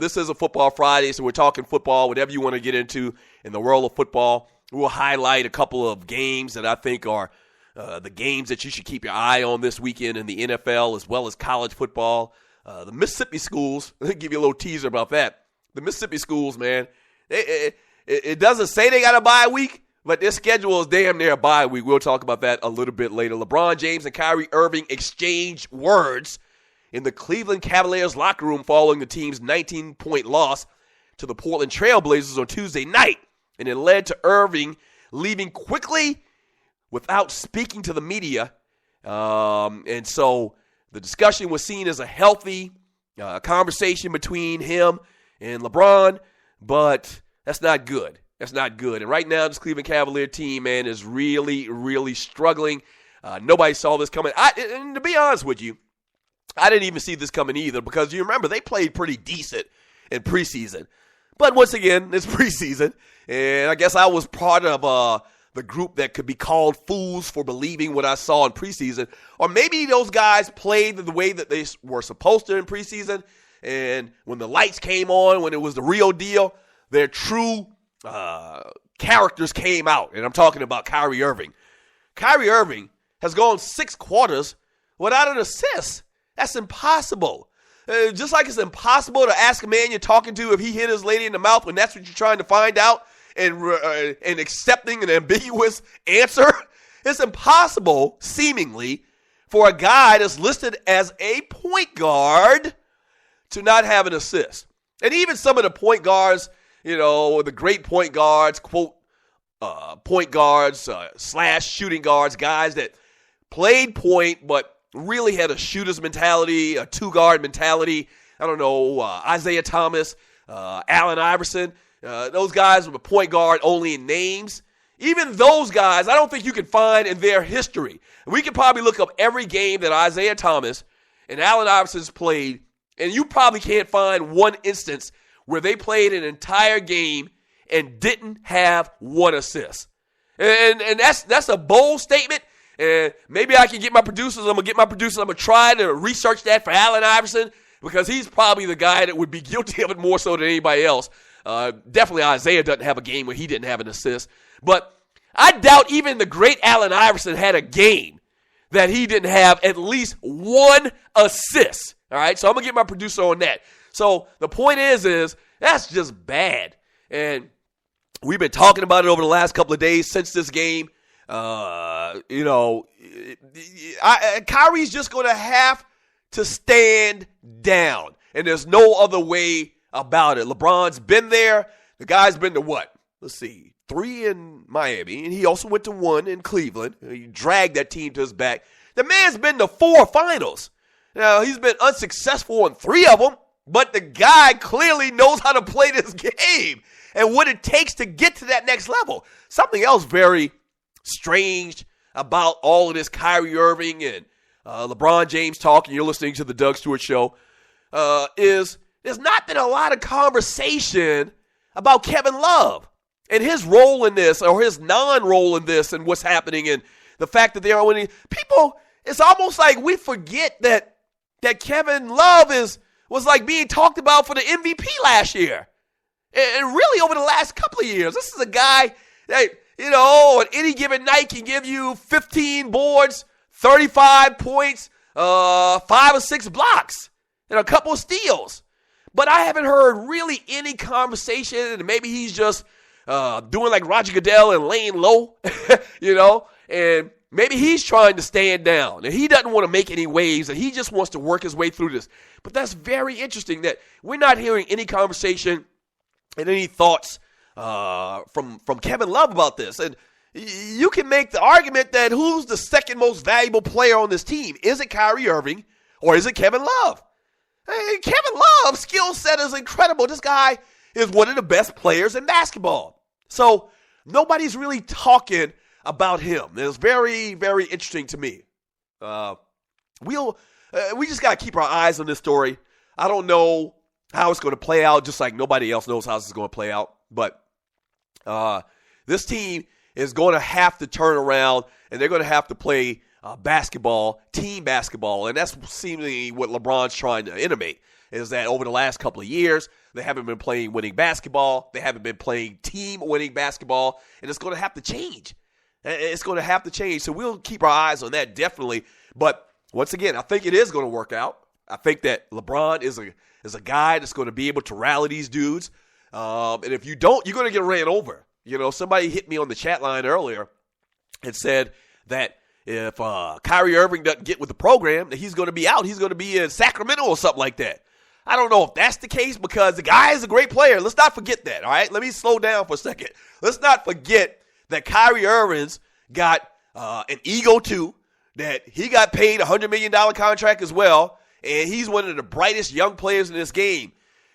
This is a Football Friday, so we're talking football, whatever you want to get into in the world of football. We'll highlight a couple of games that I think are the games that you should keep your eye on this weekend in the NFL as well as college football. The Mississippi schools, let me give you a little teaser about that. The Mississippi schools, man, it doesn't say they got a bye week, but their schedule is damn near a bye week. We'll talk about that a little bit later. LeBron James and Kyrie Irving exchanged words in the Cleveland Cavaliers locker room following the team's 19-point loss to the Portland Trail Blazers on Tuesday night. And it led to Irving leaving quickly without speaking to the media. And so the discussion was seen as a healthy conversation between him and LeBron, but that's not good. That's not good. And right now, this Cleveland Cavalier team, man, is really, really struggling. Nobody saw this coming. And to be honest with you, I didn't even see this coming either, because you remember they played pretty decent in preseason. But once again, it's preseason, and I guess I was part of the group that could be called fools for believing what I saw in preseason. Or maybe those guys played the way that they were supposed to in preseason, and when the lights came on, when it was the real deal, their true characters came out. And I'm talking about Kyrie Irving. Kyrie Irving has gone 6 quarters without an assist. That's impossible. Just like it's impossible to ask a man you're talking to if he hit his lady in the mouth when that's what you're trying to find out, and accepting an ambiguous answer. It's impossible, seemingly, for a guy that's listed as a point guard to not have an assist. And even some of the point guards, the great point guards, quote, point guards / shooting guards, guys that played point but really had a shooter's mentality, a two-guard mentality. I don't know, Isaiah Thomas, Allen Iverson. Those guys were point guard only in names. Even those guys, I don't think you can find in their history. We could probably look up every game that Isaiah Thomas and Allen Iverson's played, and you probably can't find one instance where they played an entire game and didn't have one assist. And that's a bold statement. And maybe I can get my producers. I'm going to try to research that for Allen Iverson, because he's probably the guy that would be guilty of it more so than anybody else. Definitely Isaiah doesn't have a game where he didn't have an assist. But I doubt even the great Allen Iverson had a game that he didn't have at least one assist. All right, so I'm going to get my producer on that. So the point is that's just bad. And we've been talking about it over the last couple of days since this game. Kyrie's just going to have to stand down. And there's no other way about it. LeBron's been there. The guy's been to what? Let's see. 3 in Miami, and he also went to 1 in Cleveland. He dragged that team to his back. The man's been to 4 finals. Now, he's been unsuccessful in 3 of them, but the guy clearly knows how to play this game and what it takes to get to that next level. Something else very strange about all of this Kyrie Irving and LeBron James talk, and you're listening to the Doug Stewart Show, is there's not been a lot of conversation about Kevin Love and his role in this, or his non-role in this, and what's happening, and the fact that they are winning. People, it's almost like we forget that Kevin Love was like being talked about for the MVP last year. And really over the last couple of years. This is a guy that, on any given night can give you 15 boards, 35 points, 5 or 6 blocks, and a couple of steals. But I haven't heard really any conversation, and maybe he's just doing like Roger Goodell and laying low, and maybe he's trying to stand down, and he doesn't want to make any waves, and he just wants to work his way through this. But that's very interesting that we're not hearing any conversation and any thoughts from Kevin Love about this. And you can make the argument that who's the second most valuable player on this team? Is it Kyrie Irving or is it Kevin Love? Hey, Kevin Love's skill set is incredible. This guy is one of the best players in basketball. So nobody's really talking about him. It's very, very interesting to me. We just got to keep our eyes on this story. I don't know how it's going to play out, just like nobody else knows how this is going to play out. But this team is going to have to turn around, and they're going to have to play basketball, team basketball. And that's seemingly what LeBron's trying to intimate, is that over the last couple of years, they haven't been playing winning basketball. They haven't been playing team-winning basketball, and it's going to have to change. It's going to have to change. So we'll keep our eyes on that, definitely. But once again, I think it is going to work out. I think that LeBron is a guy that's going to be able to rally these dudes. And if you don't, you're going to get ran over. Somebody hit me on the chat line earlier and said that if Kyrie Irving doesn't get with the program, that he's going to be out. He's going to be in Sacramento or something like that. I don't know if that's the case, because the guy is a great player. Let's not forget that, all right? Let me slow down for a second. Let's not forget that Kyrie Irving's got an ego too, that he got paid a $100 million contract as well, and he's one of the brightest young players in this game.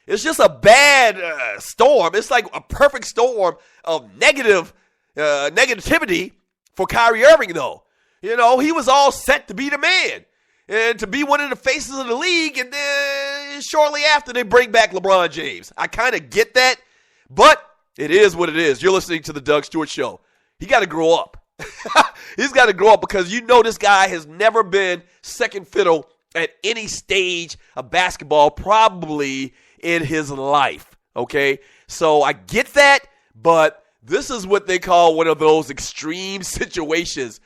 It's just a bad storm. It's like a perfect storm of negativity for Kyrie Irving, though. He was all set to be the man and to be one of the faces of the league, and then shortly after they bring back LeBron James. I kind of get that, but it is what it is. You're listening to the Doug Stewart Show. He got to grow up. He's got to grow up, because this guy has never been second fiddle at any stage of basketball, probably in his life, okay? So I get that, but this is what they call one of those extreme situations.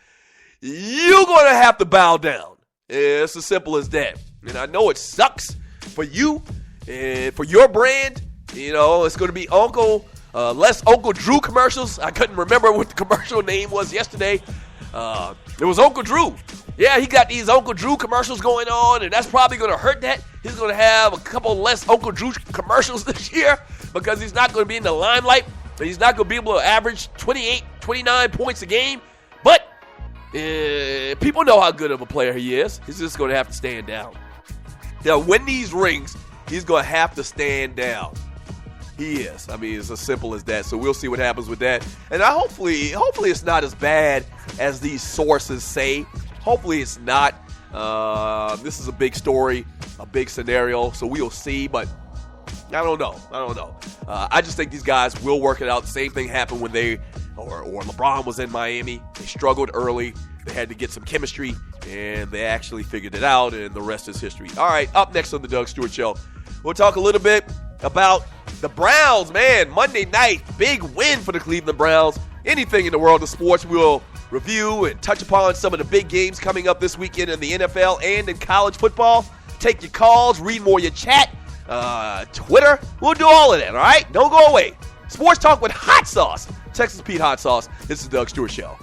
You're going to have to bow down. It's as simple as that. And I know it sucks for you and for your brand. It's going to be less Uncle Drew commercials. I couldn't remember what the commercial name was yesterday. It was Uncle Drew. Yeah, he got these Uncle Drew commercials going on, and that's probably going to hurt that. He's going to have a couple less Uncle Drew commercials this year because he's not going to be in the limelight. And he's not going to be able to average 28, 29 points a game. But people know how good of a player he is. He's just going to have to stand down. Now, win these rings, he's going to have to stand down. He is. I mean, it's as simple as that. So we'll see what happens with that. And hopefully it's not as bad as these sources say. Hopefully it's not. This is a big story, a big scenario. So we'll see. But I don't know. I just think these guys will work it out. The same thing happened when or LeBron was in Miami. They struggled early. They had to get some chemistry, and they actually figured it out, and the rest is history. All right, up next on the Doug Stewart Show, we'll talk a little bit about the Browns. Man, Monday night, big win for the Cleveland Browns. Anything in the world of sports, we'll review and touch upon some of the big games coming up this weekend in the NFL and in college football. Take your calls, read more of your chat, Twitter. We'll do all of that, all right? Don't go away. Sports talk with hot sauce. Texas Pete Hot Sauce. This is the Doug Stewart Show.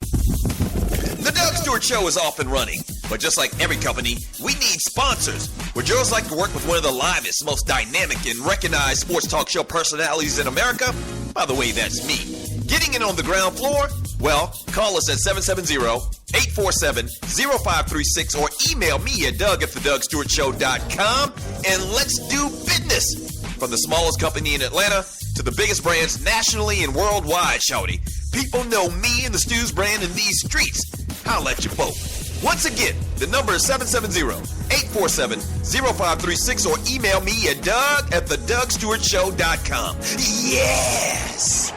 The Doug Stewart Show is off and running, but just like every company, we need sponsors. Would yours like to work with one of the livest, most dynamic, and recognized sports talk show personalities in America? By the way, that's me. Getting in on the ground floor? Well, call us at 770-847-0536 or email me at doug@thedougstewartshow.com and let's do business. From the smallest company in Atlanta to the biggest brands nationally and worldwide, shawty. People know me and the Stews brand in these streets. I'll let you both. Once again, the number is 770-847-0536 or email me at doug@thedougstewartshow.com. Yes!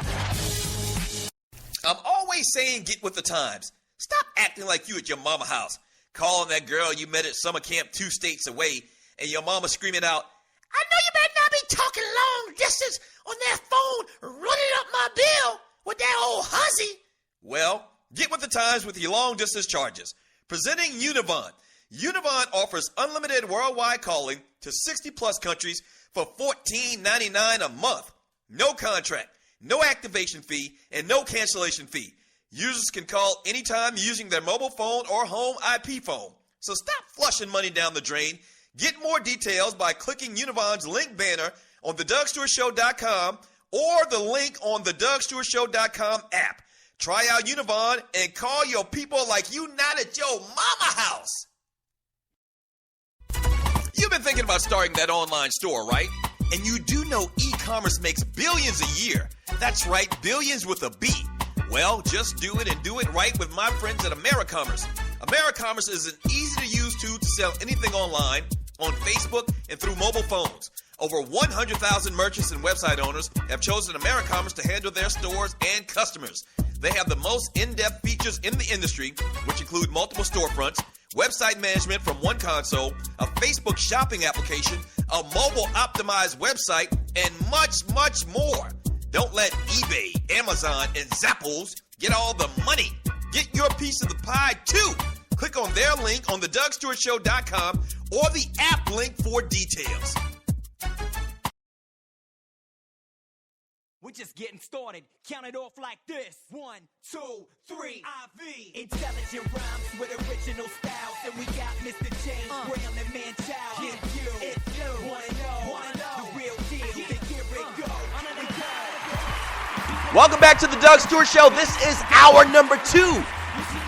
I'm always saying get with the times. Stop acting like you at your mama house, calling that girl you met at summer camp 2 states away, and your mama screaming out, I know you better not be talking long distance on that phone running up my bill with that old hussy. Well, get with the times with your long distance charges. Presenting Univon. Univon offers unlimited worldwide calling to 60 plus countries for $14.99 a month. No contract, no activation fee, and no cancellation fee. Users can call anytime using their mobile phone or home IP phone. So stop flushing money down the drain. Get more details by clicking Univon's link banner on thedougstewartshow.com or the link on the DougStewartShow.com app. Try out Univon and call your people like you not at your mama house. You've been thinking about starting that online store, right? And you do know e-commerce makes billions a year. That's right, billions with a B. Well, just do it and do it right with my friends at AmeriCommerce. AmeriCommerce is an easy-to-use tool to sell anything online, on Facebook, and through mobile phones. Over 100,000 merchants and website owners have chosen AmeriCommerce to handle their stores and customers. They have the most in-depth features in the industry, which include multiple storefronts, website management from one console, a Facebook shopping application, a mobile-optimized website, and much, much more. Don't let eBay, Amazon, and Zappos get all the money. Get your piece of the pie, too. Click on their link on thedougstewartshow.com or the app link for details. We're just getting started. Count it off like this. 1, 2, 3. IV. Intelligent rhymes with original styles. And we got Mr. James Brown and Man Child. It's you. Wanna know. The real deal. Then here it go. Welcome back to the Doug Stewart Show. This is hour number 2.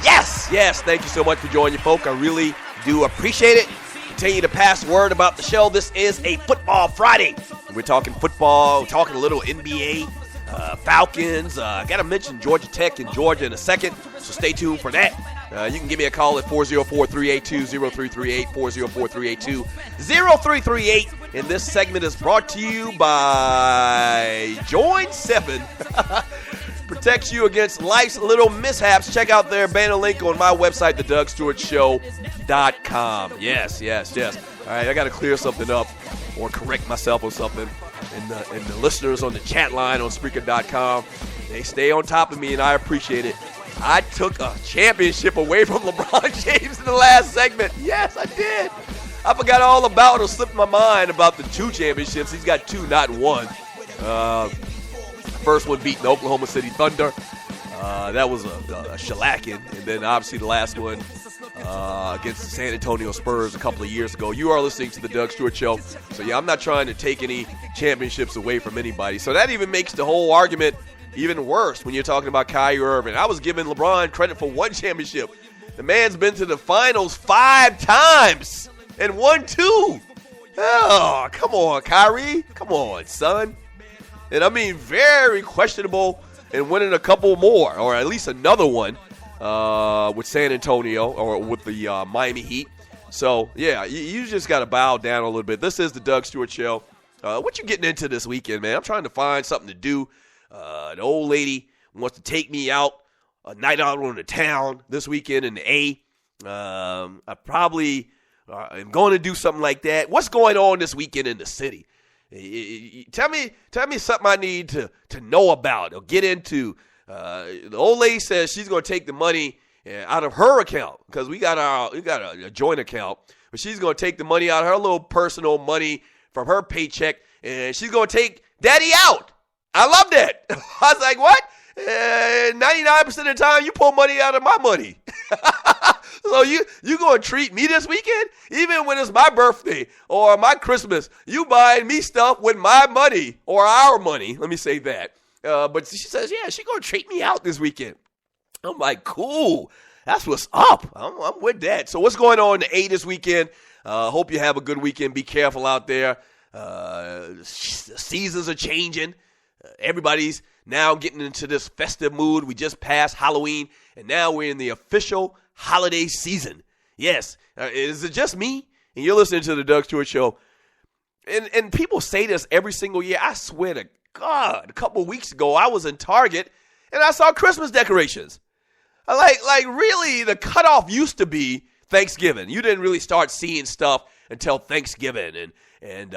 Yes. Thank you so much for joining, folk. I really do appreciate it. Continue to pass word about the show. This is a Football Friday. We're talking football, talking a little NBA, Falcons. Got to mention Georgia Tech and Georgia in a second, so stay tuned for that. You can give me a call at 404-382-0338, 404-382-0338. And this segment is brought to you by Join 7. Protects you against life's little mishaps. Check out their banner link on my website, thedougstewartshow.com. Yes. All right, I got to clear something up or correct myself on something. And the listeners on the chat line on Spreaker.com, they stay on top of me, and I appreciate it. I took a championship away from LeBron James in the last segment. Yes, I did. I forgot all about it. It slipped my mind about the 2 championships. He's got 2, not 1. First one beating Oklahoma City Thunder. That was a shellacking. And then obviously the last one against the San Antonio Spurs a couple of years ago. You are listening to the Doug Stewart Show. So, yeah, I'm not trying to take any championships away from anybody. So that even makes the whole argument even worse when you're talking about Kyrie Irving. I was giving LeBron credit for one championship. The man's been to the finals 5 times and won 2. Oh, come on, Kyrie. Come on, son. And I mean, very questionable in winning a couple more, or at least another one with San Antonio or with the Miami Heat. So, yeah, you just got to bow down a little bit. This is the Doug Stewart Show. What you getting into this weekend, man? I'm trying to find something to do. The old lady wants to take me out, a night out on the town this weekend in the A. I probably am going to do something like that. What's going on this weekend in the city? Tell me something I need to know about or get into. The old lady says she's going to take the money out of her account because we got a joint account, but she's going to take the money out of her little personal money from her paycheck, and she's going to take Daddy out. I love that. I was like, what? 99% of the time, you pull money out of my money. So you going to treat me this weekend? Even when it's my birthday or my Christmas, you buying me stuff with my money or our money. Let me say that. But she says, yeah, she's going to treat me out this weekend. I'm like, cool. That's what's up. I'm with that. So what's going on in the A this weekend? Hope you have a good weekend. Be careful out there. Seasons are changing. Everybody's now getting into this festive mood. We just passed Halloween, and now we're in the official holiday season. Yes. Is it just me? And you're listening to the Doug Stewart Show. And people say this every single year. I swear to God, a couple of weeks ago, I was in Target, and I saw Christmas decorations. Like really, the cutoff used to be Thanksgiving. You didn't really start seeing stuff until Thanksgiving and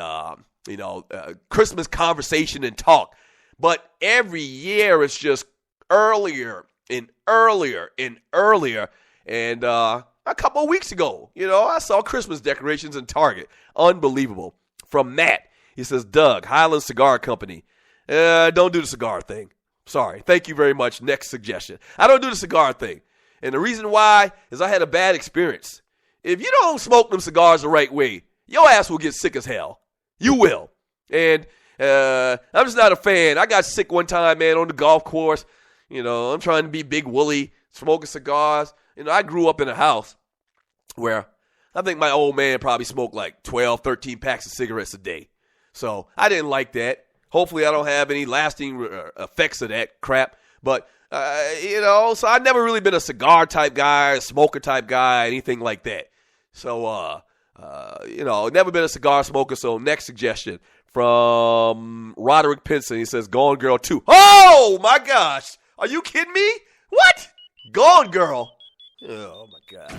Christmas conversation and talk. But every year it's just earlier and earlier and earlier. And a couple of weeks ago, I saw Christmas decorations in Target. Unbelievable. From Matt, he says, Doug, Highland Cigar Company. Don't do the cigar thing. Sorry. Thank you very much. Next suggestion. I don't do the cigar thing. And the reason why is I had a bad experience. If you don't smoke them cigars the right way, your ass will get sick as hell. You will. And I'm just not a fan. I got sick one time, man, on the golf course. I'm trying to be Big Willie, smoking cigars. I grew up in a house where I think my old man probably smoked like 12, 13 packs of cigarettes a day. So I didn't like that. Hopefully I don't have any lasting effects of that crap. But, so I've never really been a cigar type guy, a smoker type guy, anything like that. So, never been a cigar smoker. So next suggestion from Roderick Pinson. He says, Gone Girl 2. Oh, my gosh. Are you kidding me? What? Gone Girl. Oh, my God.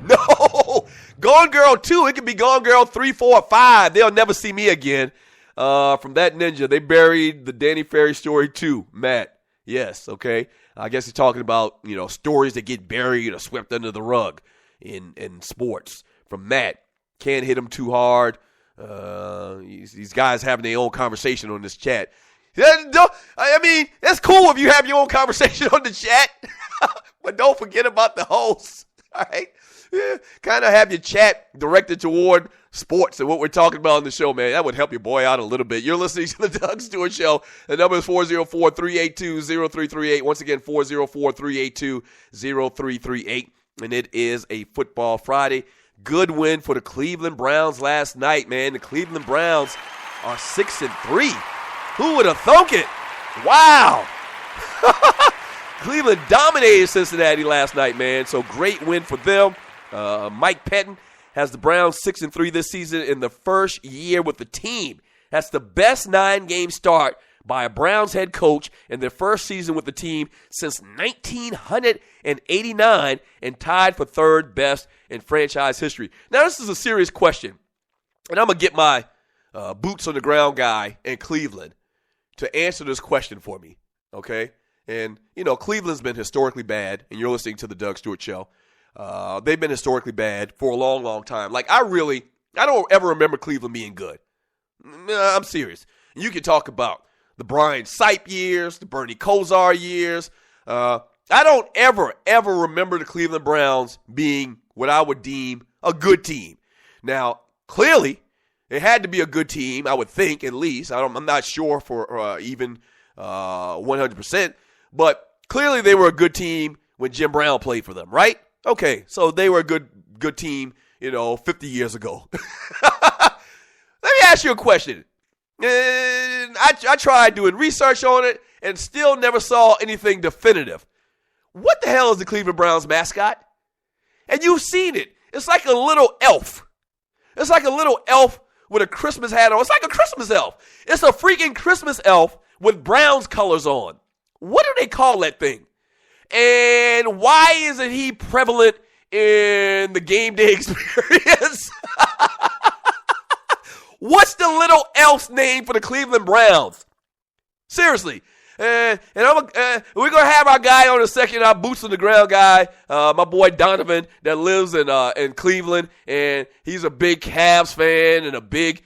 No. Gone Girl 2. It could be Gone Girl 3, 4, 5. They'll never see me again. From that ninja, they buried the Danny Ferry story too, Matt. Yes, okay. I guess he's talking about, stories that get buried or swept under the rug in sports. From Matt, can't hit him too hard. These guys having their own conversation on this chat. I mean, it's cool if you have your own conversation on the chat, but don't forget about the host, all right? Yeah, kind of have your chat directed toward sports and what we're talking about on the show, man. That would help your boy out a little bit. You're listening to the Doug Stewart Show. The number is 404-382-0338. Once again, 404-382-0338. And it is a Football Friday. Good win for the Cleveland Browns last night, man. The Cleveland Browns are 6-3. Who would have thunk it? Wow. Cleveland dominated Cincinnati last night, man. So great win for them. Mike Pettin has the Browns 6-3 this season in the first year with the team. That's the best 9-game start by a Browns head coach in their first season with the team since 1989 and tied for third best in franchise history. Now, this is a serious question, and I'm going to get my boots on the ground guy in Cleveland to answer this question for me, okay? And, Cleveland's been historically bad, and you're listening to the Doug Stewart Show. They've been historically bad for a long, long time. Like, I don't ever remember Cleveland being good. I'm serious. You can talk about the Brian Sipe years, the Bernie Kosar years. I don't ever remember the Cleveland Browns being what I would deem a good team. Now, clearly, it had to be a good team, I would think, at least. I'm not sure for even 100%, but clearly they were a good team when Jim Brown played for them, right? Okay, so they were a good team, 50 years ago. Let me ask you a question. I tried doing research on it and still never saw anything definitive. What the hell is the Cleveland Browns mascot? And you've seen it. It's like a little elf. It's like a little elf with a Christmas hat on. It's like a Christmas elf. It's a freaking Christmas elf with Browns colors on. What do they call that thing? And why isn't he prevalent in the game day experience? What's the little elf's name for the Cleveland Browns? Seriously. And we're going to have our guy on a second, our boots on the ground guy, my boy Donovan, that lives in Cleveland, and he's a big Cavs fan and a big,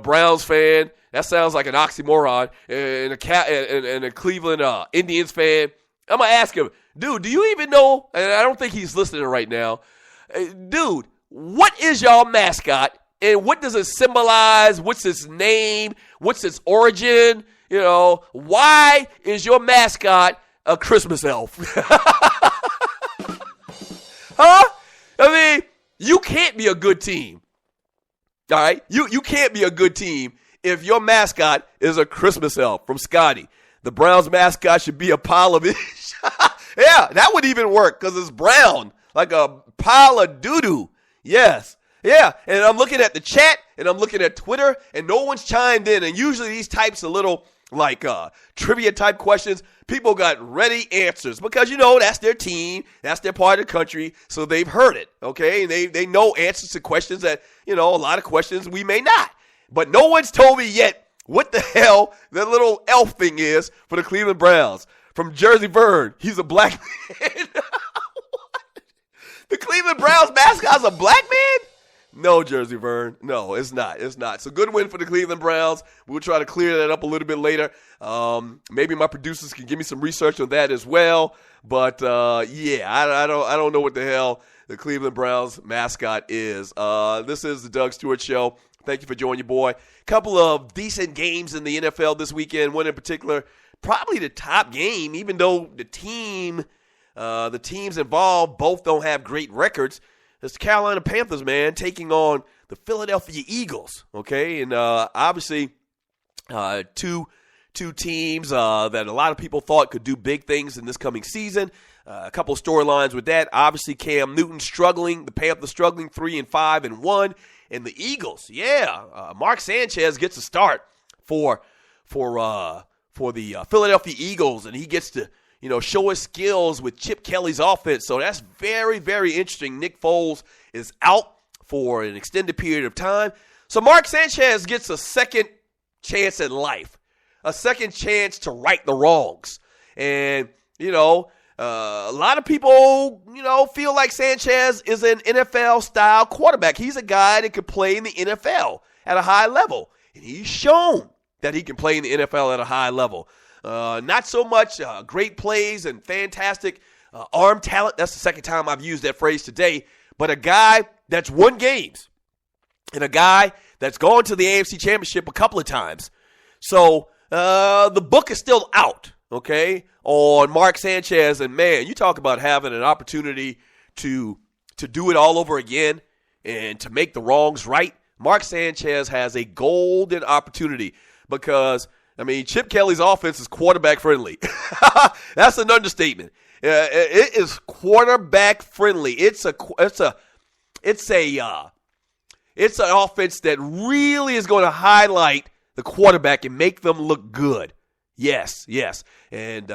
Browns fan. That sounds like an oxymoron. And a Cleveland Indians fan. I'm going to ask him, dude, do you even know, and I don't think he's listening right now, dude, what is y'all mascot, and what does it symbolize? What's its name? What's its origin? Why is your mascot a Christmas elf? Huh? I mean, you can't be a good team. All right? You can't be a good team if your mascot is a Christmas elf from Scotty. The Browns mascot should be a pile of ish. Yeah, that would even work because it's brown, like a pile of doo-doo. Yes. Yeah, and I'm looking at the chat, and I'm looking at Twitter, and no one's chimed in. And usually these types of little, trivia-type questions, people got ready answers because, that's their team, that's their part of the country, so they've heard it, okay? And they know answers to questions that, a lot of questions we may not. But no one's told me yet what the hell that little elf thing is for the Cleveland Browns. From Jersey Vern, he's a black man. The Cleveland Browns mascot's a black man? No, Jersey Vern. No, it's not. It's not. So good win for the Cleveland Browns. We'll try to clear that up a little bit later. Maybe my producers can give me some research on that as well. But I don't know what the hell the Cleveland Browns mascot is. This is the Doug Stewart Show. Thank you for joining your boy. Couple of decent games in the NFL this weekend. One in particular, probably the top game, even though the teams involved both don't have great records. It's the Carolina Panthers, man, taking on the Philadelphia Eagles, okay? And obviously two teams that a lot of people thought could do big things in this coming season. A couple of storylines with that. Obviously, Cam Newton struggling, the Panthers struggling 3-5-1, and the Eagles, Mark Sanchez gets a start for the Philadelphia Eagles, and he gets to show his skills with Chip Kelly's offense. So that's very, very interesting. Nick Foles is out for an extended period of time. So Mark Sanchez gets a second chance at life, a second chance to right the wrongs. And, a lot of people, feel like Sanchez is an NFL-style quarterback. He's a guy that could play in the NFL at a high level. And he's shown that he can play in the NFL at a high level. Not so much great plays and fantastic arm talent. That's the second time I've used that phrase today. But a guy that's won games and a guy that's gone to the AFC Championship a couple of times. So the book is still out, okay, on Mark Sanchez. And, man, you talk about having an opportunity to do it all over again and to make the wrongs right. Mark Sanchez has a golden opportunity because – Chip Kelly's offense is quarterback friendly. That's an understatement. It is quarterback friendly. It's an offense that really is going to highlight the quarterback and make them look good. Yes. And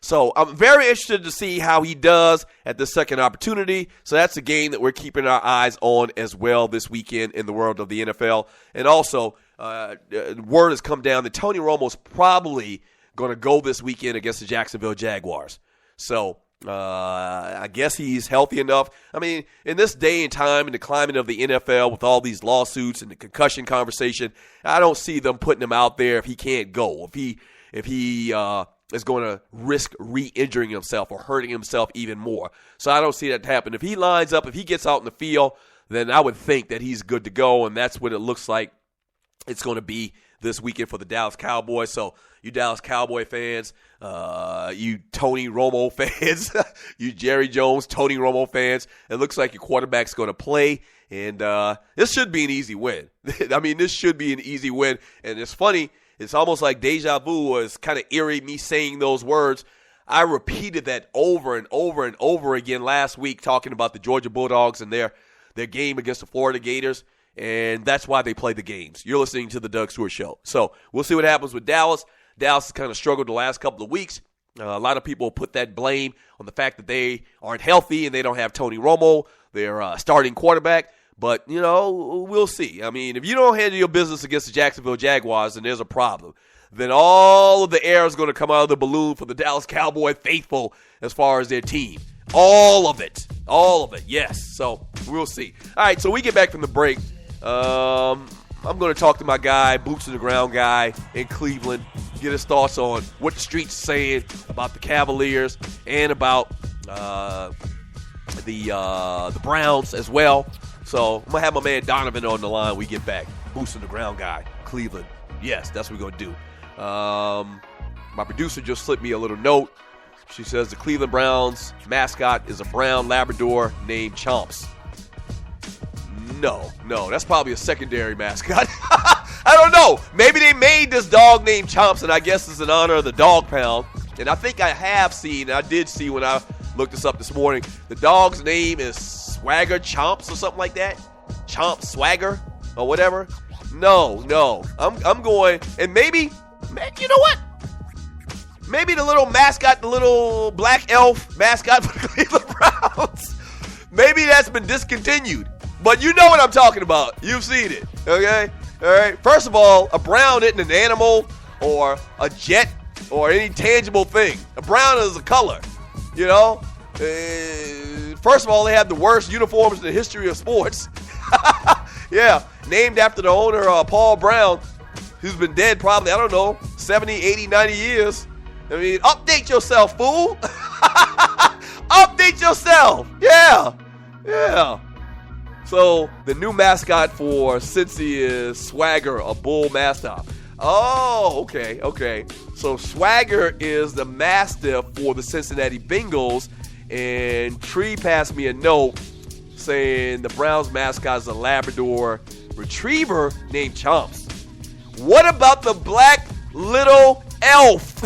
so I'm very interested to see how he does at the second opportunity. So that's a game that we're keeping our eyes on as well this weekend in the world of the NFL. And also, word has come down that Tony Romo's probably going to go this weekend against the Jacksonville Jaguars. So I guess he's healthy enough. In this day and time, in the climate of the NFL with all these lawsuits and the concussion conversation, I don't see them putting him out there if he can't go. if he is going to risk re-injuring himself or hurting himself even more. So I don't see that happen. If he lines up, if he gets out in the field, then I would think that he's good to go, and that's what it looks like it's going to be this weekend for the Dallas Cowboys. So you Dallas Cowboy fans, you Tony Romo fans, you Jerry Jones, Tony Romo fans, it looks like your quarterback's going to play, and this should be an easy win. I mean, this should be an easy win, and it's funny. It's almost like deja vu was kind of eerie, me saying those words. I repeated that over and over and over again last week talking about the Georgia Bulldogs and their game against the Florida Gators, and that's why they play the games. You're listening to the Doug Stewart Show. So we'll see what happens with Dallas. Dallas has kind of struggled the last couple of weeks. A lot of people put that blame on the fact that they aren't healthy and they don't have Tony Romo, their starting quarterback. But, we'll see. I mean, if you don't handle your business against the Jacksonville Jaguars, then there's a problem. Then all of the air is going to come out of the balloon for the Dallas Cowboy faithful as far as their team. All of it, yes. So we'll see. All right, so we get back from the break. I'm going to talk to my guy, boots on the ground guy in Cleveland, get his thoughts on what the streets are saying about the Cavaliers and about the Browns as well. So I'm going to have my man Donovan on the line when we get back. Boots on the ground guy, Cleveland. Yes, that's what we're going to do. My producer just slipped me a little note. She says the Cleveland Browns mascot is a brown Labrador named Chomps. No, that's probably a secondary mascot. I don't know. Maybe they made this dog named Chomps, and I guess it's in honor of the dog pound. And I think I did see when I looked this up this morning, the dog's name is Swagger Chomps or something like that. Chomp Swagger or whatever. No. I'm going, and maybe, you know what? Maybe the little mascot, the little black elf mascot for the Cleveland Browns, maybe that's been discontinued. But you know what I'm talking about. You've seen it, okay? All right. First of all, a brown isn't an animal or a jet or any tangible thing. A brown is a color, First of all, they have the worst uniforms in the history of sports. Yeah, named after the owner, Paul Brown, who's been dead probably, 70, 80, 90 years. I mean, update yourself, fool. Update yourself. Yeah. So the new mascot for Cincy is Swagger, a bull mastiff. Oh, okay. So Swagger is the mastiff for the Cincinnati Bengals, and Tree passed me a note saying the Browns mascot is a Labrador retriever named Chomps. What about the black little elf?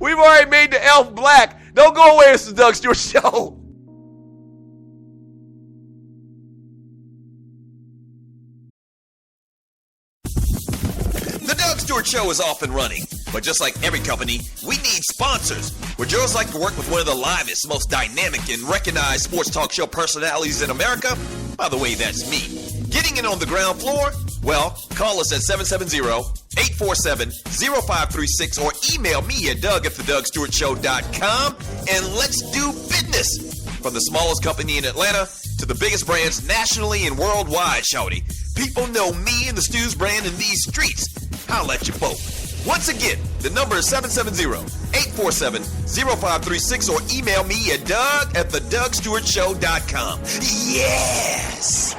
We've already made the elf black. Don't go away, it's the Doug Stewart Show. The Doug Stewart Show is off and running, but just like every company, we need sponsors. Would yours like to work with one of the livest, most dynamic, and recognized sports talk show personalities in America? By the way, that's me. Getting in on the ground floor? Well, call us at 770-847-0536 or email me at doug@thedugstewartshow.com and let's do business. From the smallest company in Atlanta to the biggest brands nationally and worldwide, shawty. People know me and the Stews brand in these streets. Holla at your folk. Once again, the number is 770-847-0536 or email me at doug@thedugstewartshow.com. Yes!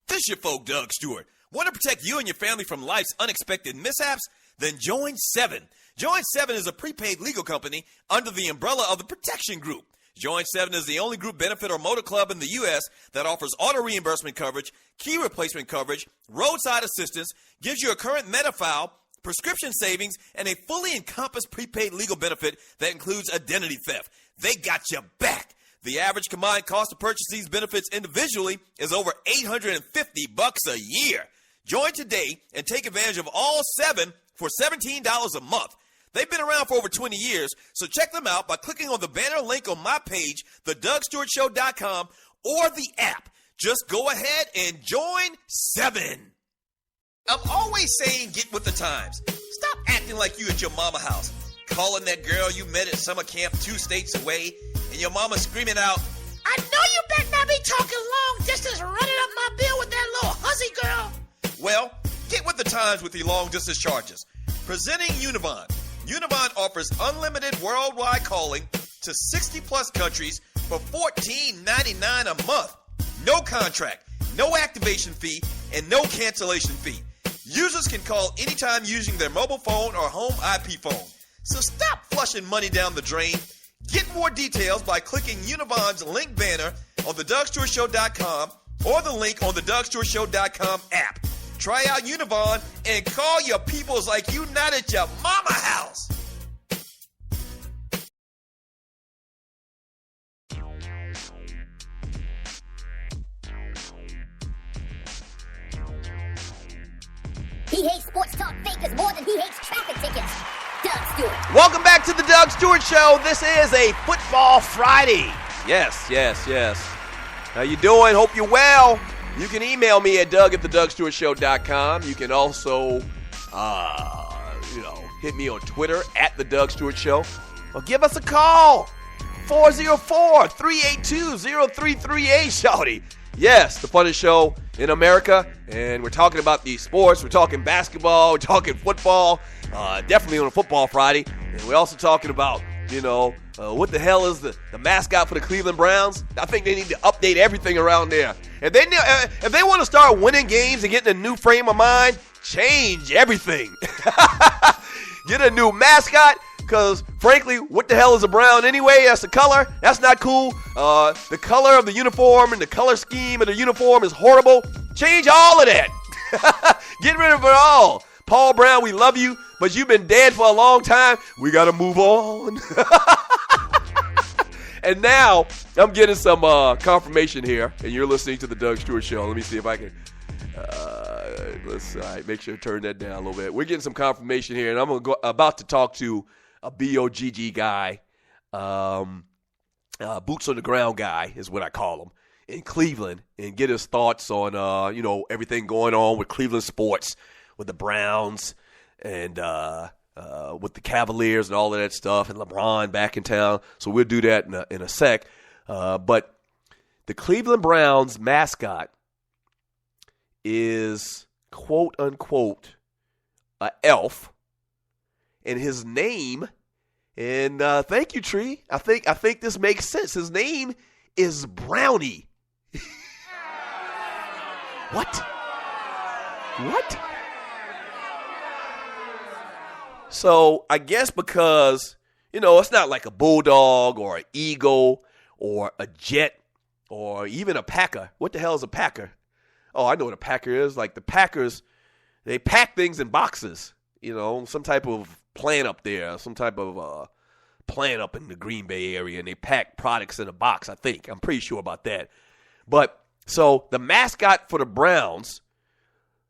This your folk, Doug Stewart. Want to protect you and your family from life's unexpected mishaps? Then join 7. Join 7 is a prepaid legal company under the umbrella of the Protection Group. Join 7 is the only group benefit or motor club in the U.S. that offers auto reimbursement coverage, key replacement coverage, roadside assistance, gives you a current Medi-file, prescription savings, and a fully encompassed prepaid legal benefit that includes identity theft. They got your back. The average combined cost to purchase these benefits individually is over $850 a year. Join today and take advantage of all 7 for $17 a month. They've been around for over 20 years, so check them out by clicking on the banner link on my page, thedugstewartshow.com, or the app. Just go ahead and join 7. I'm always saying get with the times. Stop acting like you at your mama house, calling that girl you met at summer camp 2 states away, and your mama screaming out, I know you better not be talking long distance running up my bill with that little hussy girl. Well, Get with the times with the long-distance charges. Presenting Univon. Univon offers unlimited worldwide calling to 60-plus countries for $14.99 a month. No contract, no activation fee, and no cancellation fee. Users can call anytime using their mobile phone or home IP phone. So stop flushing money down the drain. Get more details by clicking Univon's link banner on thedougstewartshow.com or the link on the dougstewartshow.com app. Try out Univon and call your peoples like you not at your mama house. He hates sports talk fakers more than he hates traffic tickets. Doug Stewart. Welcome back to the Doug Stewart Show. This is a Football Friday. Yes. How you doing? Hope you're well. You can email me at doug@thedougstewartshow.com. You can also, hit me on Twitter at The Doug Stewart Show. Or give us a call, 404-382-0338, shawty. Yes, the funnest show in America, and we're talking about these sports. We're talking basketball. We're talking football, definitely on a Football Friday. And we're also talking about, what the hell is the mascot for the Cleveland Browns? I think they need to update everything around there. If they want to start winning games and getting a new frame of mind, change everything. Get a new mascot, because, frankly, what the hell is a brown anyway? That's the color. That's not cool. The color of the uniform and the color scheme of the uniform is horrible. Change all of that. Get rid of it all. Paul Brown, we love you, but you've been dead for a long time. We got to move on. And now I'm getting some confirmation here, and you're listening to the Doug Stewart Show. Let me see if I can. Make sure to turn that down a little bit. We're getting some confirmation here, and I'm about to talk to a BOGG guy, boots on the ground guy is what I call him, in Cleveland, and get his thoughts on everything going on with Cleveland sports, with the Browns and with the Cavaliers and all of that stuff, and LeBron back in town. So we'll do that in a sec. But the Cleveland Browns mascot is, quote unquote, a elf, and his name, and thank you, Tree. I think this makes sense. His name is Brownie. What? So I guess because, it's not like a bulldog or an eagle or a jet or even a packer. What the hell is a packer? Oh, I know what a packer is. Like the Packers, they pack things in boxes, some type of plant up there, some type of plant up in the Green Bay area, and they pack products in a box, I think. I'm pretty sure about that. But so the mascot for the Browns,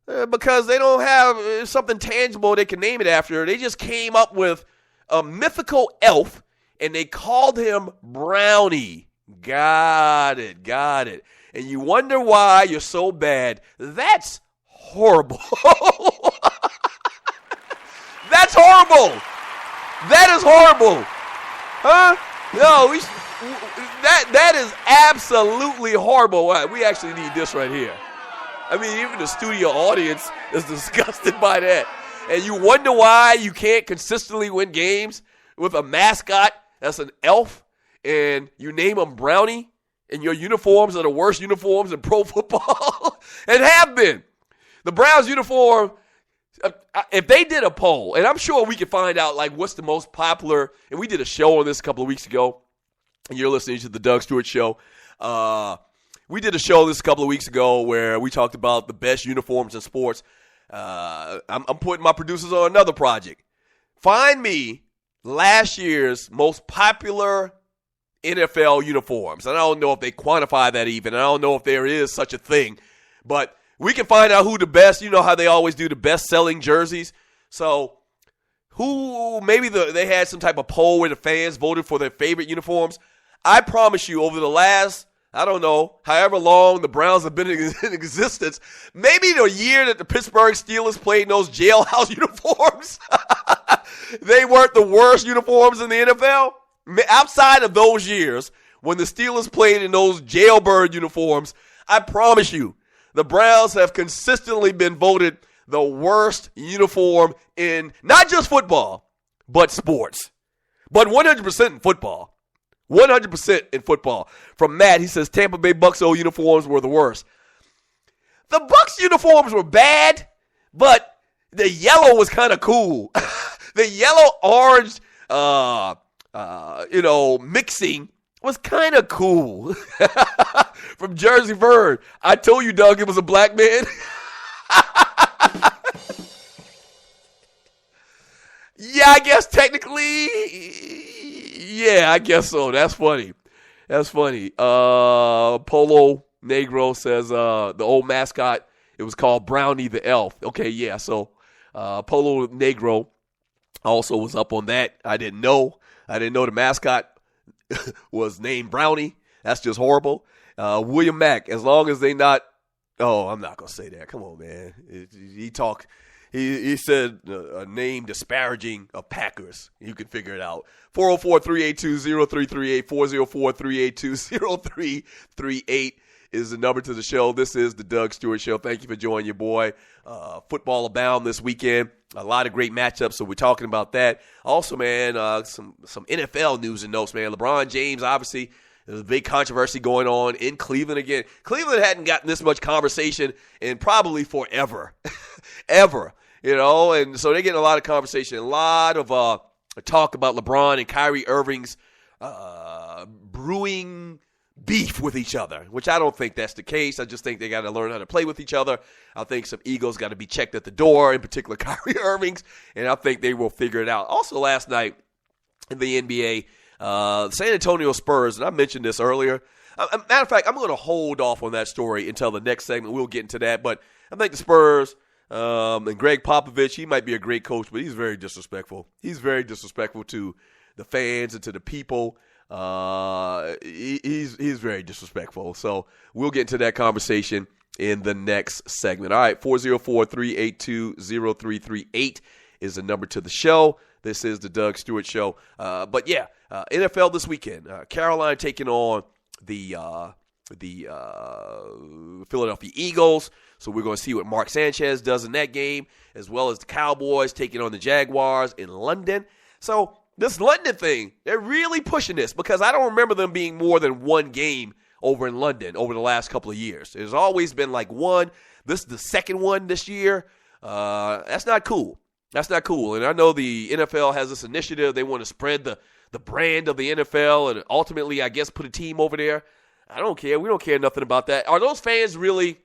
because they don't have something tangible they can name it after, they just came up with a mythical elf, and they called him Brownie. Got it. And you wonder why you're so bad. That's horrible. That's horrible. That is horrible. Huh? No, that is absolutely horrible. We actually need this right here. I mean, even the studio audience is disgusted by that. And you wonder why you can't consistently win games with a mascot that's an elf, and you name him Brownie, and your uniforms are the worst uniforms in pro football. And have been. The Browns uniform, if they did a poll, and I'm sure we could find out what's the most popular, and we did a show on this a couple of weeks ago, and you're listening to the Doug Stewart Show. We did a show this a couple of weeks ago where we talked about the best uniforms in sports. I'm putting my producers on another project. Find me last year's most popular NFL uniforms. And I don't know if they quantify that even. I don't know if there is such a thing. But we can find out who the best, how they always do the best-selling jerseys. So maybe they had some type of poll where the fans voted for their favorite uniforms. I promise you, over the last, I don't know, however long the Browns have been in existence, maybe the year that the Pittsburgh Steelers played in those jailhouse uniforms, they weren't the worst uniforms in the NFL. Outside of those years, when the Steelers played in those jailbird uniforms, I promise you, the Browns have consistently been voted the worst uniform in not just football, but sports. But 100% in football. 100% in football. From Matt, he says Tampa Bay Bucks old uniforms were the worst. The Bucks uniforms were bad, but the yellow was kind of cool. The yellow-orange, mixing was kind of cool. From Jersey Vern, I told you, Doug, it was a black man. Yeah, I guess technically, yeah, I guess so. That's funny. Polo Negro says the old mascot, it was called Brownie the Elf. Okay, yeah, so Polo Negro also was up on that. I didn't know the mascot was named Brownie. That's just horrible. William Mack, as long as they not, I'm not going to say that. Come on, man. He said a name disparaging of Packers. You can figure it out. 404-382-0338, 404-382-0338 is the number to the show. This is the Doug Stewart Show. Thank you for joining your boy. Football abound this weekend. A lot of great matchups, so we're talking about that. Also, man, some NFL news and notes, man. LeBron James, obviously, there's a big controversy going on in Cleveland again. Cleveland hadn't gotten this much conversation in probably forever. Ever. And so they're getting a lot of conversation, a lot of talk about LeBron and Kyrie Irving's brewing beef with each other, which I don't think that's the case. I just think they got to learn how to play with each other. I think some egos got to be checked at the door, in particular Kyrie Irving's, and I think they will figure it out. Also last night in the NBA, San Antonio Spurs, and I mentioned this earlier. Matter of fact, I'm going to hold off on that story until the next segment. We'll get into that, but I think the Spurs and Greg Popovich, he might be a great coach, but he's very disrespectful. He's very disrespectful to the fans and to the people. He's very disrespectful. So we'll get into that conversation in the next segment. All right, 404-382-0338 is the number to the show. This is the Doug Stewart Show. But yeah, NFL this weekend. Carolina taking on the Philadelphia Eagles. So we're going to see what Mark Sanchez does in that game, as well as the Cowboys taking on the Jaguars in London. So this London thing, they're really pushing this because I don't remember them being more than one game over in London over the last couple of years. There's always been like one. This is the second one this year. That's not cool. That's not cool. And I know the NFL has this initiative. They want to spread the brand of the NFL and ultimately, I guess, put a team over there. I don't care. We don't care nothing about that. Are those fans really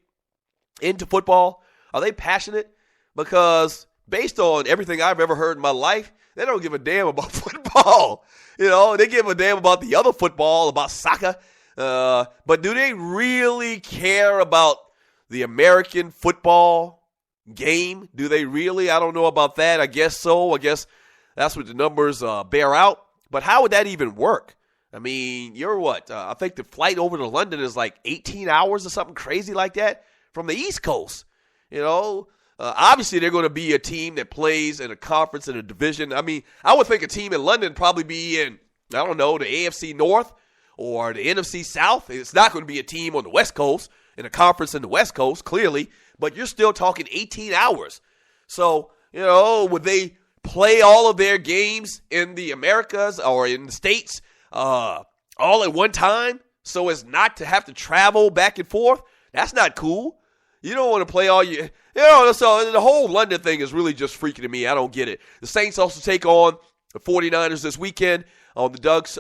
into football? Are they passionate? Because based on everything I've ever heard in my life, they don't give a damn about football. They give a damn about the other football, about soccer. But do they really care about the American football game? Do they really? I don't know about that. I guess so. I guess that's what the numbers bear out. But how would that even work? I mean, you're what? I think the flight over to London is like 18 hours or something crazy like that from the East Coast. Obviously, they're going to be a team that plays in a conference in a division. I mean, I would think a team in London probably be in, I don't know, the AFC North or the NFC South. It's not going to be a team on the West Coast in a conference in the West Coast, clearly. But you're still talking 18 hours. So, would they play all of their games in the Americas or in the States all at one time so as not to have to travel back and forth? That's not cool. You don't want to play all your, so the whole London thing is really just freaking to me. I don't get it. The Saints also take on the 49ers this weekend on the Ducks